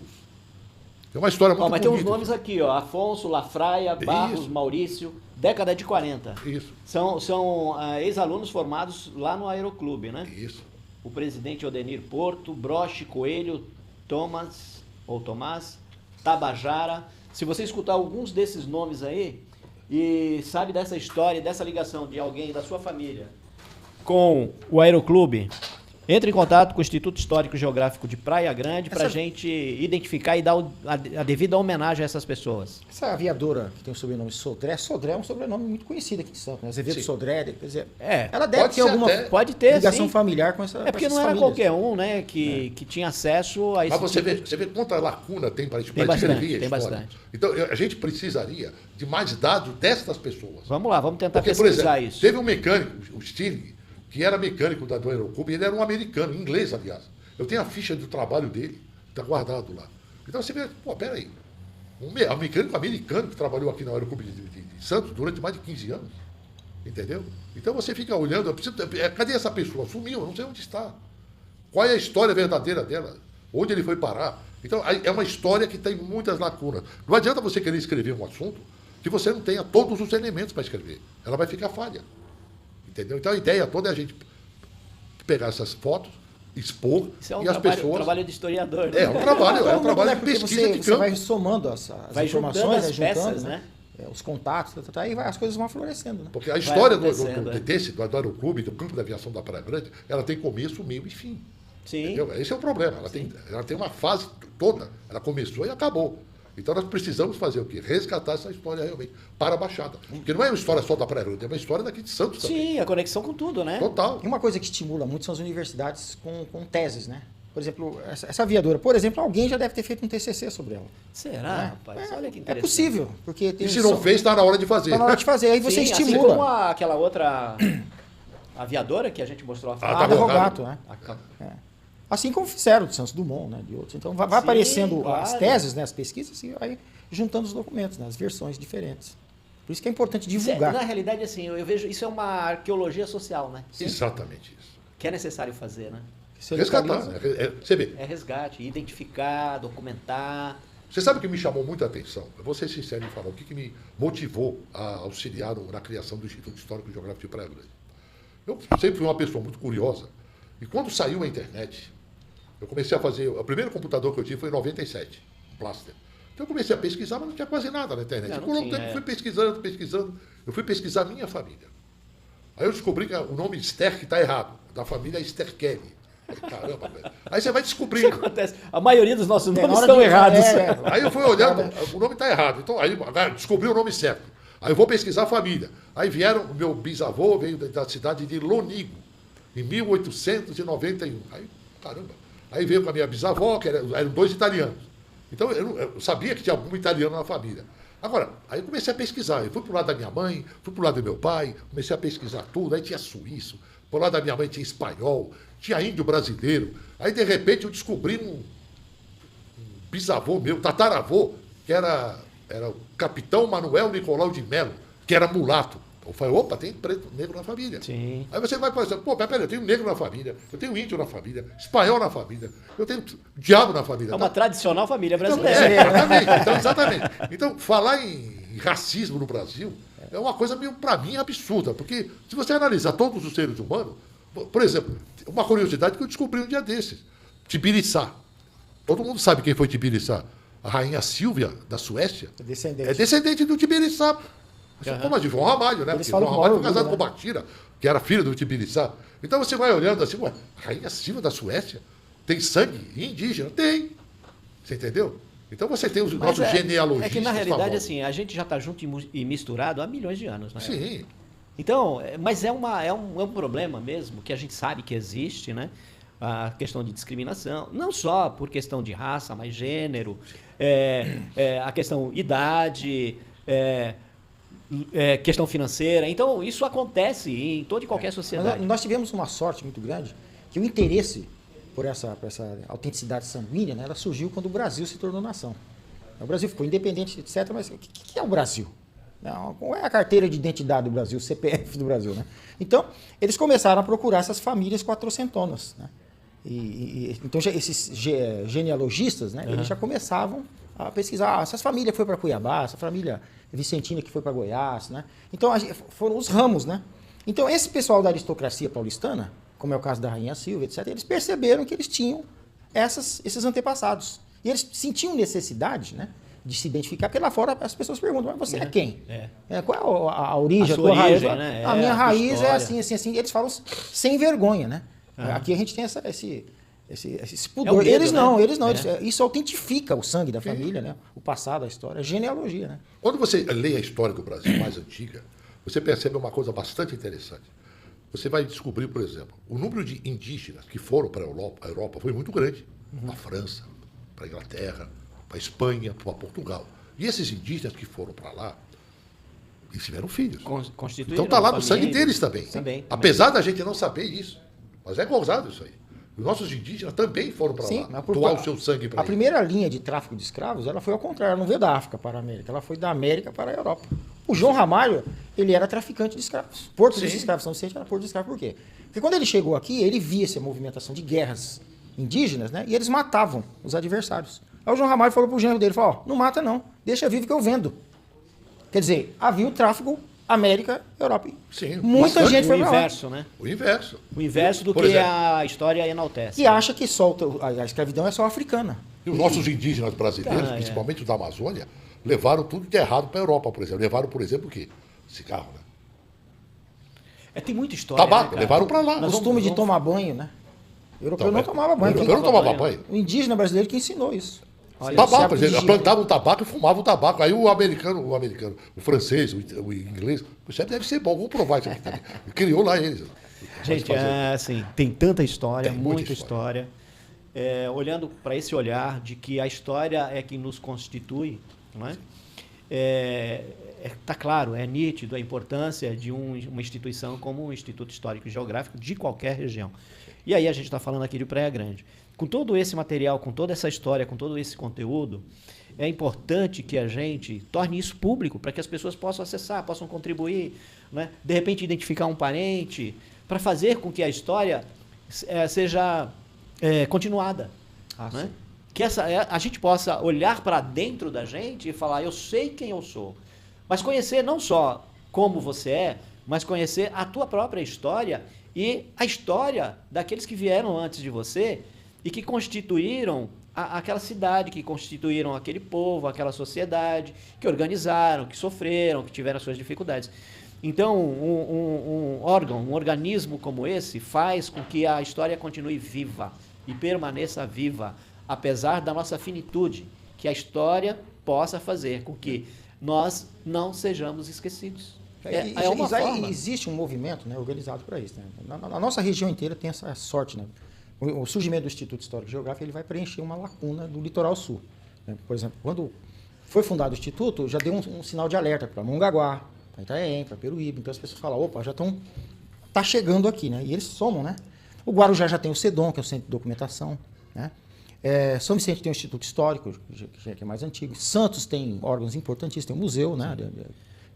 Tem uma história muito Mas tem uns bonita. nomes aqui, ó. Afonso, Lafraia, Barros, Isso. Maurício, década de 40. Isso, São ex-alunos formados lá no Aeroclube, né? isso. O presidente Odenir Porto, Broche, Coelho, Tomás, Tabajara. Se você escutar alguns desses nomes aí e sabe dessa história, dessa ligação de alguém da sua família com o Aeroclube, entre em contato com o Instituto Histórico e Geográfico de Praia Grande para a gente identificar e dar a devida homenagem a essas pessoas. Essa aviadora que tem o sobrenome Sodré é um sobrenome muito conhecido aqui em Santos, né? Azevedo Sim. Sodré, quer dizer, É, ela deve pode ter ser alguma até. Pode ter, ligação sim. familiar com essa É porque com não essas era famílias. qualquer um, né, que tinha acesso a esse Mas você tipo vê quanta lacuna tem para Tem bastante, descrever a tem história. bastante. Então, a gente precisaria de mais dados dessas pessoas. Vamos lá, vamos tentar Porque, por pesquisar exemplo, isso. teve um mecânico, o Stirling, que era mecânico do Aeroclube, ele era um americano, inglês, aliás. Eu tenho a ficha do trabalho dele, está guardado lá. Então você vê, pô, peraí, um mecânico americano que trabalhou aqui no Aeroclube de Santos durante mais de 15 anos, entendeu? Então você fica olhando, cadê essa pessoa? Sumiu, eu não sei onde está. Qual é a história verdadeira dela? Onde ele foi parar? Então, é uma história que tem muitas lacunas. Não adianta você querer escrever um assunto que você não tenha todos os elementos para escrever. Ela vai ficar falha. Entendeu? Então, a ideia toda é a gente pegar essas fotos, expor, Isso é um e as pessoas... trabalho de historiador, né? É um trabalho Né, de porque pesquisa de você campo. vai somando as Vai informações, juntando as vai juntando, peças, né? Os contatos, e as coisas vão florescendo. Né? Porque a história acontecendo, do Aeroclube, do campo da aviação da Praia Grande, ela tem começo, meio e fim. Sim. Entendeu? Esse é o problema. Ela tem uma fase toda. Ela começou e acabou. Então nós precisamos fazer o quê? Resgatar essa história realmente para a Baixada. Porque não é uma história só da Praia Grande, é uma história daqui de Santos também. Sim, a conexão com tudo, né? Total. E uma coisa que estimula muito são as universidades com teses, né? Por exemplo, essa aviadora, por exemplo, alguém já deve ter feito um TCC sobre ela. Será, rapaz? Olha que É interessante. possível, porque tem E se não fez, está na hora de fazer. tá na hora de fazer, aí você Sim, assim estimula. como aquela outra aviadora que a gente mostrou a foto. tá Ah, bom, Rogato, né? A- Assim como fizeram de Santos Dumont, né? De outros. Então vai Sim, aparecendo claro. as teses, né? As pesquisas, e vai juntando os documentos, né? As versões diferentes. Por isso que é importante divulgar. Na realidade, assim, eu vejo isso é uma arqueologia social, né? Exatamente isso. Que é necessário fazer, né? Você Resgatar. localiza. Você vê. É resgate, identificar, documentar. Você sabe o que me chamou muita atenção? Eu vou ser sincero em falar. O que me motivou a auxiliar na criação do Instituto Histórico e Geográfico de Praia Grande? Eu sempre fui uma pessoa muito curiosa. E quando saiu a internet, eu comecei a fazer... O primeiro computador que eu tive foi em 97, um Plaster. Então eu comecei a pesquisar, mas não tinha quase nada na internet. Não Com o tinha, tempo é. fui pesquisando. Eu fui pesquisar a minha família. Aí eu descobri que o nome Sterck está errado. Da família Sterkelli. Caramba, velho. Aí você vai Isso descobrindo. acontece. A maioria dos nossos Na nomes hora estão de- errados. Aí eu fui olhando, o nome está errado. Então, aí descobri o nome certo. Aí eu vou pesquisar a família. Aí vieram, o meu bisavô veio da cidade de Lonigo, em 1891. Aí, caramba. Aí veio com a minha bisavó, que eram dois italianos. Então, eu sabia que tinha algum italiano na família. Agora, aí eu comecei a pesquisar. Eu fui pro lado da minha mãe, fui pro lado do meu pai, comecei a pesquisar tudo. Aí tinha suíço, pro lado da minha mãe tinha espanhol, tinha índio brasileiro. Aí, de repente, eu descobri um bisavô meu, tataravô, que era o capitão Manuel Nicolau de Melo, que era mulato. Eu falei, opa, tem preto, negro na família. Sim. Aí você vai pensar, pô, peraí, eu tenho negro na família, eu tenho índio na família, espanhol na família, eu tenho diabo na família. É uma tradicional família Então, brasileira. exatamente. Então, falar em racismo no Brasil é uma coisa meio, para mim, absurda, porque se você analisar todos os seres humanos, por exemplo, uma curiosidade que eu descobri um dia desses, Tibiriçá. Todo mundo sabe quem foi Tibiriçá. A rainha Sílvia, da Suécia, Descendente. é descendente do Tibiriçá. Como de João Ramalho, né? Eles Porque falam João com Ramalho maior foi casado orgulho, com né? Batira, que era filho do Tibiriçá. Então você vai olhando assim, ué, a rainha Sílvia da Suécia tem sangue indígena? Tem. Você entendeu? Então você tem os nossos genealogistas É que na realidade, famosos. assim, a gente já está junto e misturado há milhões de anos, né? Sim. Então, mas é um problema mesmo, que a gente sabe que existe, né? a questão de discriminação, não só por questão de raça, mas gênero, a questão idade, questão financeira. Então, isso acontece em toda e qualquer sociedade. Mas nós tivemos uma sorte muito grande, que o interesse por essa autenticidade sanguínea, né, ela surgiu quando o Brasil se tornou nação. O Brasil ficou independente, etc., mas o que é o Brasil? Qual é a carteira de identidade do Brasil, o CPF do Brasil? Né? Então, eles começaram a procurar essas famílias quatrocentonas. Né? Então, esses genealogistas, né, eles já começavam a pesquisar. Essas famílias foi para Cuiabá, essa família vicentina que foi para Goiás. Né? Então, foram os ramos. Né? Então, esse pessoal da aristocracia paulistana, como é o caso da Rainha Silvia, etc., eles perceberam que eles tinham esses antepassados. E eles sentiam necessidade, né, de se identificar, porque lá fora as pessoas perguntam, mas você é quem? Qual é a origem? A sua raiz? origem, né? A minha raiz história. é assim, assim, assim. Eles falam sem vergonha, né? Aqui a gente tem esse pudor. medo, Eles não, né? eles não. Isso autentifica o sangue da família, né? O passado, a história, a genealogia, né? Quando você lê a história do Brasil mais antiga, você percebe uma coisa bastante interessante. Você vai descobrir, por exemplo, o número de indígenas que foram para a Europa foi muito grande. Para a França, para a Inglaterra, para a Espanha, para Portugal. E esses indígenas que foram para lá, eles tiveram filhos. Constituíram Então está lá no família. sangue deles também. Apesar da gente não saber isso. Mas é gozado isso aí. Os nossos indígenas também foram para lá, doar o seu sangue para A eles. primeira linha de tráfico de escravos, ela foi ao contrário, ela não veio da África para a América, ela foi da América para a Europa. O João Ramalho, ele era traficante de escravos. Porto dos Escravos, São Vicente era Porto dos Escravos, por quê? Porque quando ele chegou aqui, ele via essa movimentação de guerras indígenas, né? E eles matavam os adversários. Aí o João Ramalho falou pro genro dele, falou, não mata não, deixa vivo que eu vendo. Quer dizer, havia o tráfico América, Europa. Sim, muita gente foi o pra lá. inverso, né? O inverso. O inverso do Por que exemplo, a história enaltece. E acha que a escravidão é só africana. E os nossos indígenas brasileiros, principalmente os da Amazônia, levaram tudo de errado para a Europa, por exemplo. Levaram, por exemplo, o quê? Cigarro, né? Tem muita história. Tabaco, né, cara? levaram para lá. Nós Costume de vamos- tomar banho, né? O europeu Também. não tomava banho. O europeu não tomava banho. O indígena brasileiro que ensinou isso. Tabaco, por Se exemplo, atingir- plantavam tabaco e fumavam tabaco. Aí o americano, o francês, o inglês, isso deve ser bom, vamos provar isso aqui também. Criou lá eles. Gente, Pode fazer. assim, tem tanta história, Tem muita muita história. Olhando para esse olhar de que a história é que nos constitui, não é? Tá claro, é nítido a importância de uma instituição como o Instituto Histórico e Geográfico de qualquer região. E aí a gente está falando aqui de Praia Grande. Com todo esse material, com toda essa história, com todo esse conteúdo, é importante que a gente torne isso público para que as pessoas possam acessar, possam contribuir, né? De repente identificar um parente, para fazer com que a história seja continuada. Né? Que a gente possa olhar para dentro da gente e falar, eu sei quem eu sou. Mas conhecer não só como você é, mas conhecer a tua própria história e a história daqueles que vieram antes de você e que constituíram aquela cidade, que constituíram aquele povo, aquela sociedade, que organizaram, que sofreram, que tiveram as suas dificuldades. Então, um organismo como esse faz com que a história continue viva e permaneça viva, apesar da nossa finitude, que a história possa fazer com que nós não sejamos esquecidos. Existe um movimento, né, organizado para isso. Né? Na nossa região inteira tem essa sorte. Né? O surgimento do Instituto Histórico e Geográfico ele vai preencher uma lacuna do litoral sul. Né? Por exemplo, quando foi fundado o Instituto, já deu um sinal de alerta para Mongaguá, para Itaém, para Peruíbe. Então as pessoas falam, opa, tá chegando aqui. Né? E eles somam. Né? O Guarujá já tem o CEDOM, que é o Centro de Documentação. Né? São Vicente tem o Instituto Histórico, que é mais antigo. Santos tem órgãos importantíssimos, tem o museu, né?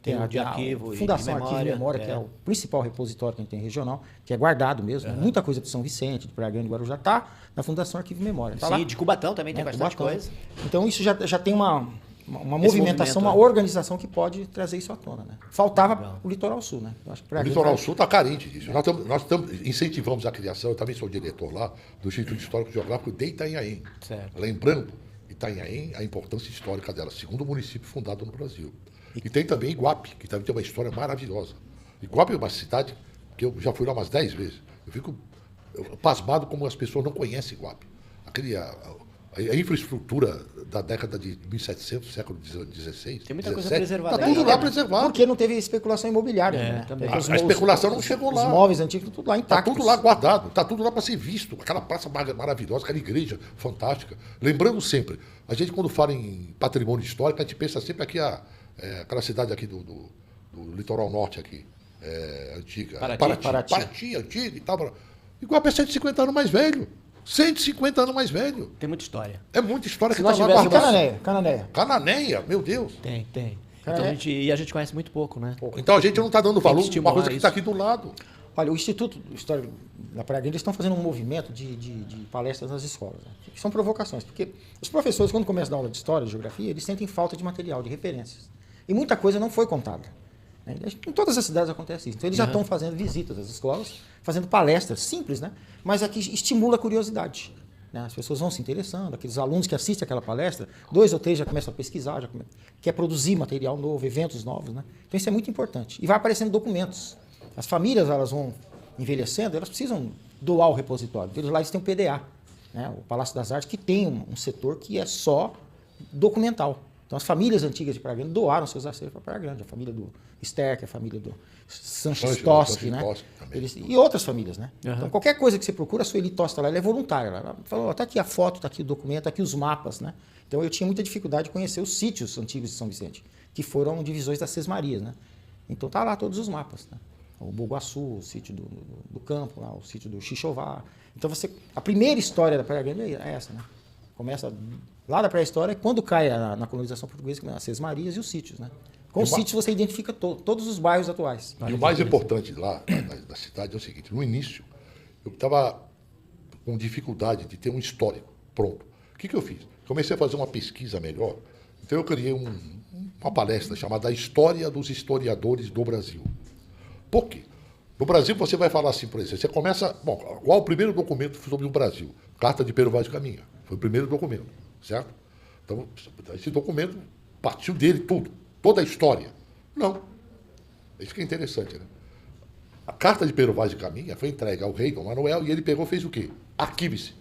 Tem o de arquivo a Fundação e de Arquivo e Memória, que é o principal repositório que a gente tem regional, que é guardado mesmo. Né? Muita coisa de São Vicente, de Praia Grande, Guarujá, está na Fundação Arquivo e Memória. Tá Sim, lá. de Cubatão também tem bastante Cubatão. coisa. Então isso já tem uma movimentação, uma organização que pode trazer isso à tona. Né? Faltava o Litoral Sul. Né? Eu acho que O Litoral Sul está carente disso. Nós incentivamos a criação, eu também sou diretor lá, do Instituto Histórico e Geográfico de Itanhaém. Certo. Lembrando, Itanhaém, a importância histórica dela, segundo município fundado no Brasil. E tem também Iguape, que também tem uma história maravilhosa. Iguape é uma cidade que eu já fui lá umas 10 vezes. Eu fico pasmado como as pessoas não conhecem Iguape. A infraestrutura da década de 1700, século XVI. Tem muita coisa 17, preservada. Está tudo lá preservado. Porque não teve especulação imobiliária. Né? também. A especulação não chegou lá. Os móveis antigos estão tudo lá Está intactos. tudo lá guardado, está tudo lá para ser visto. Aquela praça maravilhosa, aquela igreja fantástica. Lembrando sempre, a gente quando fala em patrimônio histórico, a gente pensa sempre aqui, aquela cidade aqui do litoral norte aqui, antiga. Paraty, antiga e tal. Igual é 150 anos mais velho. 150 anos mais velho. Tem muita história. É muita história Se que nós está lá tivéssemos guardada. Cananéia. Cananéia, meu Deus. Tem. Então, É. a gente conhece muito pouco, né? Então a gente não está dando valor que para uma coisa que está estimular aqui do lado. Olha, o Instituto Histórico da Praia Grande, eles estão fazendo um movimento de palestras nas escolas. Né? Que são provocações, porque os professores, quando começam a dar aula de história, de geografia, eles sentem falta de material, de referências. E muita coisa não foi contada. Né? Em todas as cidades acontece isso. Então eles já estão fazendo visitas às escolas, fazendo palestras simples, né? Mas aqui estimula a curiosidade. Né? As pessoas vão se interessando, aqueles alunos que assistem aquela palestra, 2 ou 3 já começam a pesquisar, quer produzir material novo, eventos novos. Né? Então isso é muito importante. E vai aparecendo documentos. As famílias, elas vão envelhecendo, elas precisam doar o repositório. Então, lá eles têm o PDA, né? O Palácio das Artes, que tem um setor que é só documental. Então as famílias antigas de Praia Grande doaram seus acervos para Praia Grande. A família do Sterck, a família do Sanches Toschi, né? E outras famílias, né? Então qualquer coisa que você procura, a Sueli Tosta lá, ela é voluntária. Ela falou, está aqui a foto, está aqui o documento, está aqui os mapas, né? Então eu tinha muita dificuldade de conhecer os sítios antigos de São Vicente, que foram divisões das Sesmarias, né? Então tá lá todos os mapas, né? O Boguaçu, o sítio do Campo, lá, o sítio do Xixová. Então a primeira história da Praia Grande é essa, né? Começa lá da pré-história, quando cai na colonização portuguesa, as Sesmarias e os sítios, né? Com os sítios você identifica todos os bairros atuais. E o mais importante lá da cidade é o seguinte, no início eu estava com dificuldade de ter um histórico pronto. O que eu fiz? Comecei a fazer uma pesquisa melhor, então eu criei uma palestra chamada História dos Historiadores do Brasil. Por quê? No Brasil você vai falar assim, por exemplo, você começa... Bom, qual o primeiro documento sobre o Brasil? Carta de Pero Vaz de Caminha. Foi o primeiro documento, certo? Então, esse documento partiu dele tudo, toda a história. Não. Isso que é interessante, né? A Carta de Pero Vaz de Caminha foi entregue ao rei Dom Manuel e ele pegou e fez o quê? Arquive-se.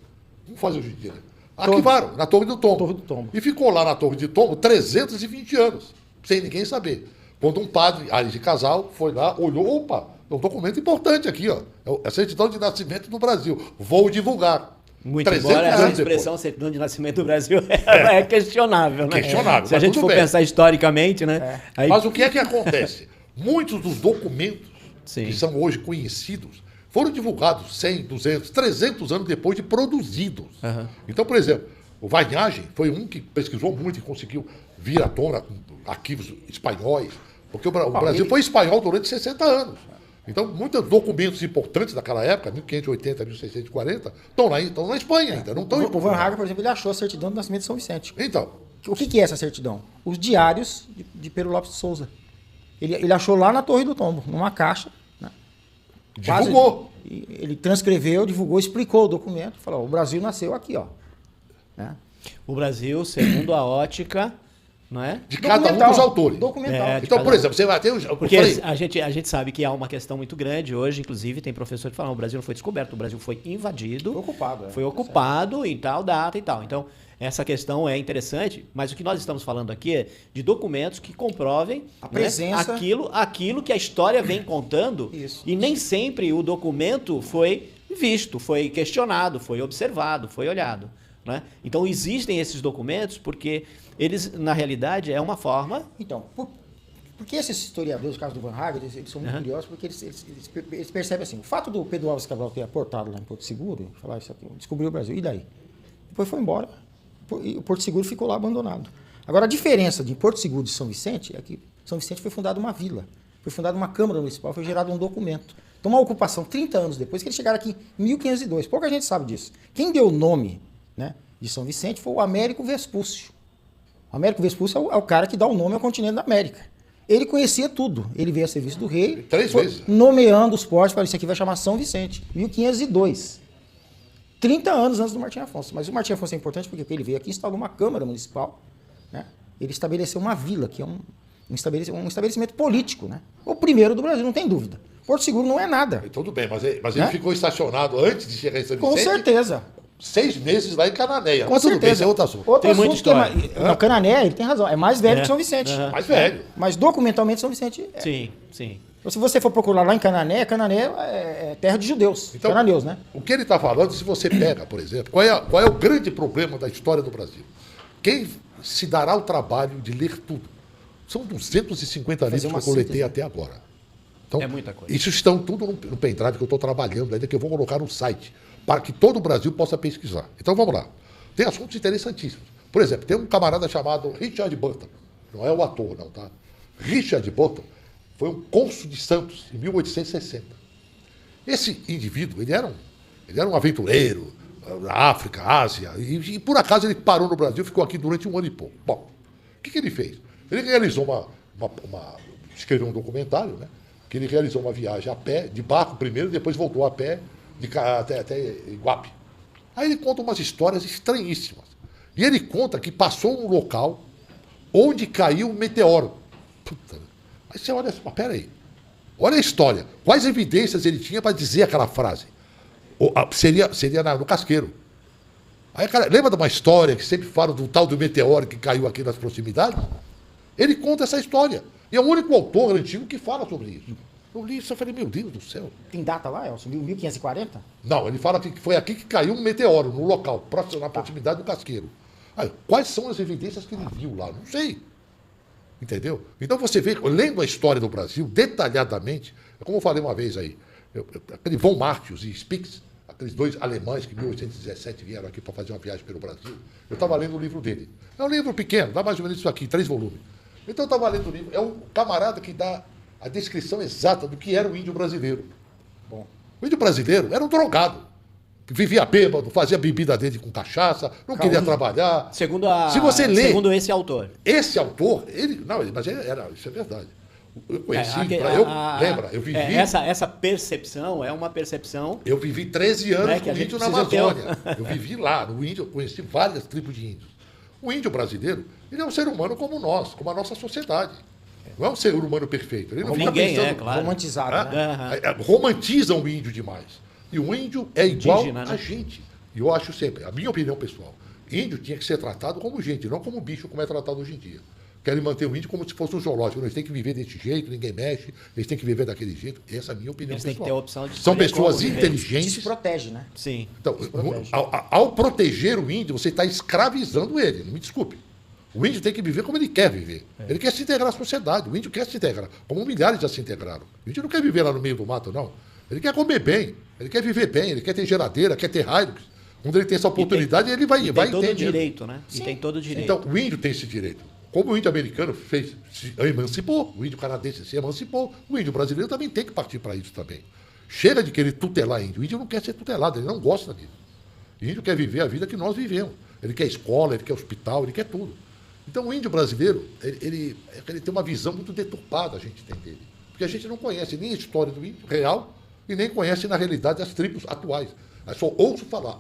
Como faz hoje em dia, né? Arquivaram na Torre do Tombo. E ficou lá na Torre do Tombo 320 anos, sem ninguém saber. Quando um padre, Ares de Casal, foi lá, olhou, opa, é um documento importante aqui, ó. É a certidão de nascimento do Brasil. Vou divulgar. Muito embora essa expressão certidão de nascimento do Brasil é questionável, né? Questionável. Se a gente for pensar historicamente, né? Aí... Mas o que é que acontece? Muitos dos documentos que são hoje conhecidos foram divulgados 100, 200, 300 anos depois de produzidos. Então, por exemplo, o Vargnagem foi um que pesquisou muito e conseguiu vir à tona com arquivos espanhóis, porque o Brasil foi espanhol durante 60 anos. Então, muitos documentos importantes daquela época, 1580, 1640, estão na Espanha ainda. Não estão o Van Haga, por exemplo, ele achou a certidão do nascimento de São Vicente. Então. O que é essa certidão? Os diários de Pero Lopes de Souza. Ele achou lá na Torre do Tombo, numa caixa. Né? Divulgou. Ele transcreveu, divulgou, explicou o documento. Falou, o Brasil nasceu aqui, ó. Né? O Brasil, segundo a ótica... Não é? De cada um dos autores. Documental. Então, por exemplo, você vai ter... Porque a gente sabe que há uma questão muito grande hoje, inclusive tem professor que fala, o Brasil não foi descoberto, o Brasil foi invadido. Foi ocupado. Foi ocupado em tal data e tal. Então, essa questão é interessante, mas o que nós estamos falando aqui é de documentos que comprovem a presença, aquilo que a história vem contando. Isso. E nem sempre o documento foi visto, foi questionado, foi observado, foi olhado. Né? Então, existem esses documentos porque eles, na realidade, é uma forma... Então, porque esses historiadores, no caso do Van Haga, eles são muito curiosos porque eles percebem assim, o fato do Pedro Álvares Cabral ter aportado lá em Porto Seguro, falar isso aqui, descobriu o Brasil, e daí? Depois foi embora, e o Porto Seguro ficou lá abandonado. Agora, a diferença de Porto Seguro e São Vicente é que São Vicente foi fundada uma vila, foi fundada uma Câmara Municipal, foi gerado um documento. Então, uma ocupação 30 anos depois, que eles chegaram aqui em 1502. Pouca gente sabe disso. Quem deu o nome, né, de São Vicente foi o Américo Vespúcio. O Américo Vespúcio é o cara que dá o nome ao continente da América. Ele conhecia tudo. Ele veio a serviço do rei. 3 vezes. Nomeando os portos. Falou, isso aqui vai chamar São Vicente. 1502. 30 anos antes do Martim Afonso. Mas o Martim Afonso é importante porque ele veio aqui e instalou uma Câmara Municipal. Né? Ele estabeleceu uma vila, que é um estabelecimento político. Né? O primeiro do Brasil, não tem dúvida. Porto Seguro não é nada. Tudo bem, mas ele ficou estacionado antes de chegar em São Vicente? Com certeza. 6 meses lá em Cananéia. Com Mas tudo bem, certeza. isso é outro assunto. Outro Tem muita assunto que é história. no Canané, ele tem razão. É mais velho que São Vicente. Mais velho. Mas documentalmente São Vicente é. Sim, sim. Se você for procurar lá em Canané é terra de judeus. Então, cananeus, né? O que ele está falando, se você pega, por exemplo, qual é o grande problema da história do Brasil? Quem se dará o trabalho de ler tudo? São 250 livros que uma eu coletei síntese. até agora. Então, É muita coisa. Isso estão tudo no pendrive que eu estou trabalhando ainda, que eu vou colocar no site, para que todo o Brasil possa pesquisar. Então vamos lá. Tem assuntos interessantíssimos. Por exemplo, tem um camarada chamado Richard Burton. Não é o ator, não, tá? Richard Burton foi um cônsul de Santos em 1860. Esse indivíduo, ele era um aventureiro na África, Ásia, e por acaso ele parou no Brasil, ficou aqui durante 1 ano e pouco. Bom, o que ele fez? Ele realizou escreveu um documentário, né? Que ele realizou uma viagem a pé, de barco primeiro, depois voltou a pé até Iguape. Aí ele conta umas histórias estranhíssimas. E ele conta que passou um local onde caiu um meteoro. Puta. Aí você olha assim, mas peraí. Olha a história. Quais evidências ele tinha para dizer aquela frase? Seria no Casqueiro. Aí, cara, lembra de uma história que sempre fala do tal do meteoro que caiu aqui nas proximidades? Ele conta essa história. E é o único autor antigo que fala sobre isso. Eu li isso e falei, meu Deus do céu. Tem data lá, Elson? 1540? Não, ele fala que foi aqui que caiu um meteoro, no local, na proximidade do Casqueiro. Aí, quais são as evidências que ele viu lá? Não sei. Entendeu? Então você vê, lendo a história do Brasil detalhadamente, é como eu falei uma vez aí, aquele von Martius e Spix, aqueles dois alemães que em 1817 vieram aqui para fazer uma viagem pelo Brasil, eu estava lendo o livro dele. É um livro pequeno, dá mais ou menos isso aqui, 3 volumes. Então eu estava lendo o livro, é um camarada que dá a descrição exata do que era o índio brasileiro. Bom, o índio brasileiro era um drogado, que vivia bêbado, fazia bebida dele com cachaça, não queria trabalhar. Segundo esse autor. Esse autor, mas isso é verdade. Eu conheci, lembra, eu vivi... Essa percepção é uma percepção... Eu vivi 13 anos com índio na Amazônia. Eu vivi lá, no índio, eu conheci várias tribos de índios. O índio brasileiro, ele é um ser humano como nós, como a nossa sociedade. Não é um ser humano perfeito. Ele não fica pensando... claro. Romantizado, né? Romantizam o índio demais. E o índio é igual Indígena, né? a gente. E eu acho sempre, a minha opinião pessoal, índio tinha que ser tratado como gente, não como bicho, como é tratado hoje em dia. Querem manter o índio como se fosse um zoológico. Eles têm que viver desse jeito, ninguém mexe, eles têm que viver daquele jeito. Essa é a minha opinião Eles pessoal. têm que ter a opção de São escolher pessoas como viver. inteligentes. Se protege, né? Sim. Então, ao proteger o índio, você está escravizando ele. Não me desculpe. O índio tem que viver como ele quer viver. Ele quer se integrar à sociedade. O índio quer se integrar. Como milhares já se integraram. O índio não quer viver lá no meio do mato, não. Ele quer comer bem. Ele quer viver bem. Ele quer ter geladeira, quer ter Hilux. Quando ele tem essa oportunidade, ele vai tem todo o entender. direito, né? Sim. E tem todo o direito. Então, o índio tem esse direito. Como o índio americano se emancipou, o índio canadense se emancipou, o índio brasileiro também tem que partir para isso também. Chega de querer tutelar índio. O índio não quer ser tutelado, ele não gosta disso. O índio quer viver a vida que nós vivemos. Ele quer escola, ele quer hospital, ele quer tudo. Então, o índio brasileiro, ele tem uma visão muito deturpada, a gente tem dele. Porque a gente não conhece nem a história do índio real e nem conhece, na realidade, as tribos atuais. É só ouço falar.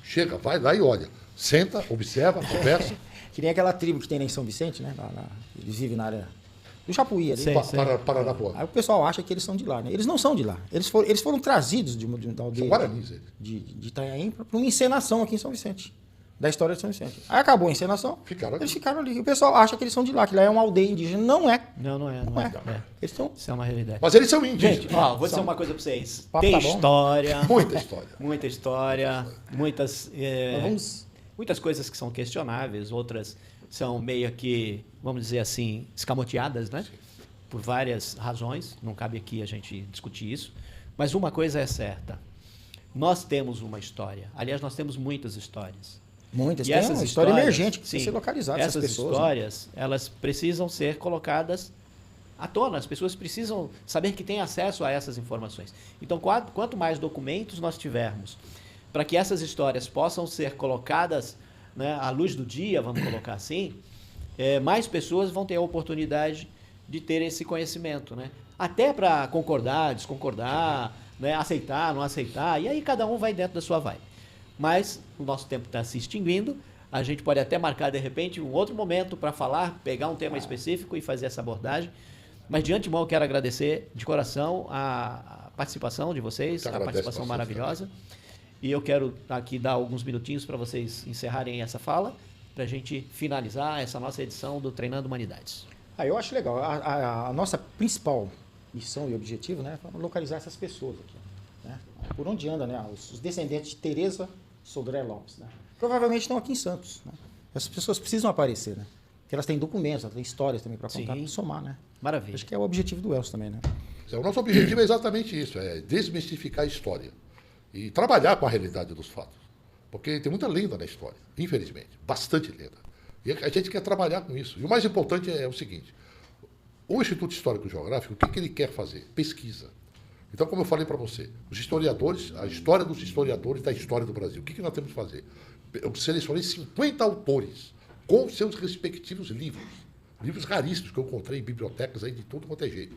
Chega, vai lá e olha. Senta, observa, conversa. Que nem aquela tribo que tem lá em São Vicente, né? Eles vivem na área do Japuí ali. Sei. Paranapuã. Aí o pessoal acha que eles são de lá, né? Eles não são de lá. Eles foram trazidos de uma aldeia São guaranis, eles. de Itanhaém para uma encenação aqui em São Vicente. Da história de São Vicente. Aí acabou a encenação. Eles ficaram ali. E o pessoal acha que eles são de lá, que lá é uma aldeia indígena. Não é. Não é. Eles estão. Isso é uma realidade. Mas eles são índios. Gente, ó, vou dizer uma coisa para vocês. Papo Tem tá bom. história. Muita história. Muita história. Vamos. Muitas coisas que são questionáveis, outras são meio que, vamos dizer assim, escamoteadas, né? Por várias razões. Não cabe aqui a gente discutir isso. Mas uma coisa é certa. Nós temos uma história. Aliás, nós temos muitas histórias. Muitas. E Tem essas uma história histórias, emergente que precisa sim, ser localizada. essas pessoas, histórias, elas precisam ser colocadas à tona. As pessoas precisam saber que têm acesso a essas informações. Então, quanto mais documentos nós tivermos para que essas histórias possam ser colocadas, né, à luz do dia, vamos colocar assim, mais pessoas vão ter a oportunidade de ter esse conhecimento, né? Até para concordar, desconcordar, né, aceitar, não aceitar, e aí cada um vai dentro da sua vibe. Mas o nosso tempo está se extinguindo, a gente pode até marcar, de repente, um outro momento para falar, pegar um tema específico e fazer essa abordagem. Mas, de antemão, eu quero agradecer de coração a participação de vocês, a participação maravilhosa. E eu quero aqui dar alguns minutinhos para vocês encerrarem essa fala, para a gente finalizar essa nossa edição do Treinando Humanidades. Eu acho legal. A nossa principal missão e objetivo, né, é localizar essas pessoas aqui, né? Por onde anda, né? Os descendentes de Teresa Sodré Lopes, né? Provavelmente estão aqui em Santos, né? Essas pessoas precisam aparecer, né? Porque elas têm documentos, elas têm histórias também para contar, para somar, né? Maravilha. Acho que é o objetivo do Elcio também, né? O nosso objetivo é exatamente isso, é desmistificar a história e trabalhar com a realidade dos fatos. Porque tem muita lenda na história, infelizmente, bastante lenda. E a gente quer trabalhar com isso. E o mais importante é o seguinte, o Instituto Histórico e Geográfico, o que ele quer fazer? Pesquisa. Então, como eu falei para você, os historiadores, a história dos historiadores da história do Brasil, o que nós temos que fazer? Eu selecionei 50 autores com seus respectivos livros raríssimos que eu encontrei em bibliotecas aí de tudo quanto é jeito.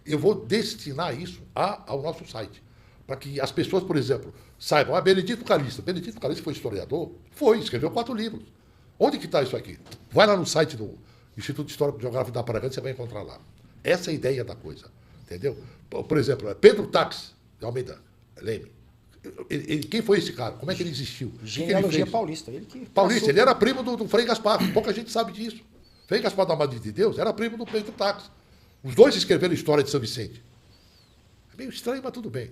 Eu vou destinar isso ao nosso site, para que as pessoas, por exemplo, saibam, Benedito Calixto. Benedito Calixto foi historiador? Foi, escreveu 4 livros. Onde que está isso aqui? Vai lá no site do Instituto Histórico e Geográfico da Paraná, você vai encontrar lá. Essa é a ideia da coisa, entendeu? Por exemplo, Pedro Tax de Almeida Leme. Quem foi esse cara? Como é que ele existiu? Genealogia paulista. Paulista, ele era primo do Frei Gaspar, pouca gente sabe disso. Frei Gaspar da Madre de Deus era primo do Pedro Tax. Os dois escreveram a história de São Vicente. É meio estranho, mas tudo bem.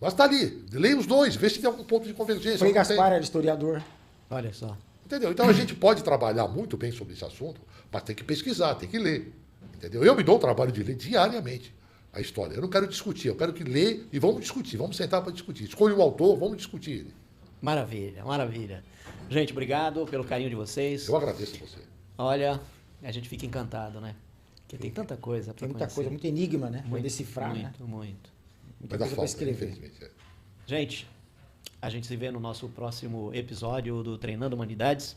Mas está ali, leia os dois, vê se tem algum ponto de convergência. Frei Gaspar era historiador. Olha só. Entendeu? Então a gente pode trabalhar muito bem sobre esse assunto, mas tem que pesquisar, tem que ler. Entendeu? Eu me dou o trabalho de ler diariamente a história. Eu não quero discutir, eu quero que ler e vamos discutir, vamos sentar para discutir. Escolha o autor, vamos discutir ele. Maravilha, maravilha. Gente, obrigado pelo carinho de vocês. Eu agradeço a você. Olha, a gente fica encantado, né? Porque tem tanta coisa para conhecer. Tem muita coisa, muito enigma, né? Para decifrar, muito, né? muito. Muita Vai dar coisa para falta, escrever. infelizmente. Gente, a gente se vê no nosso próximo episódio do Treinando Humanidades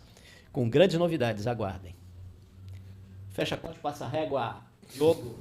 com grandes novidades. Aguardem. Fecha a conta, passa a régua. Jogo.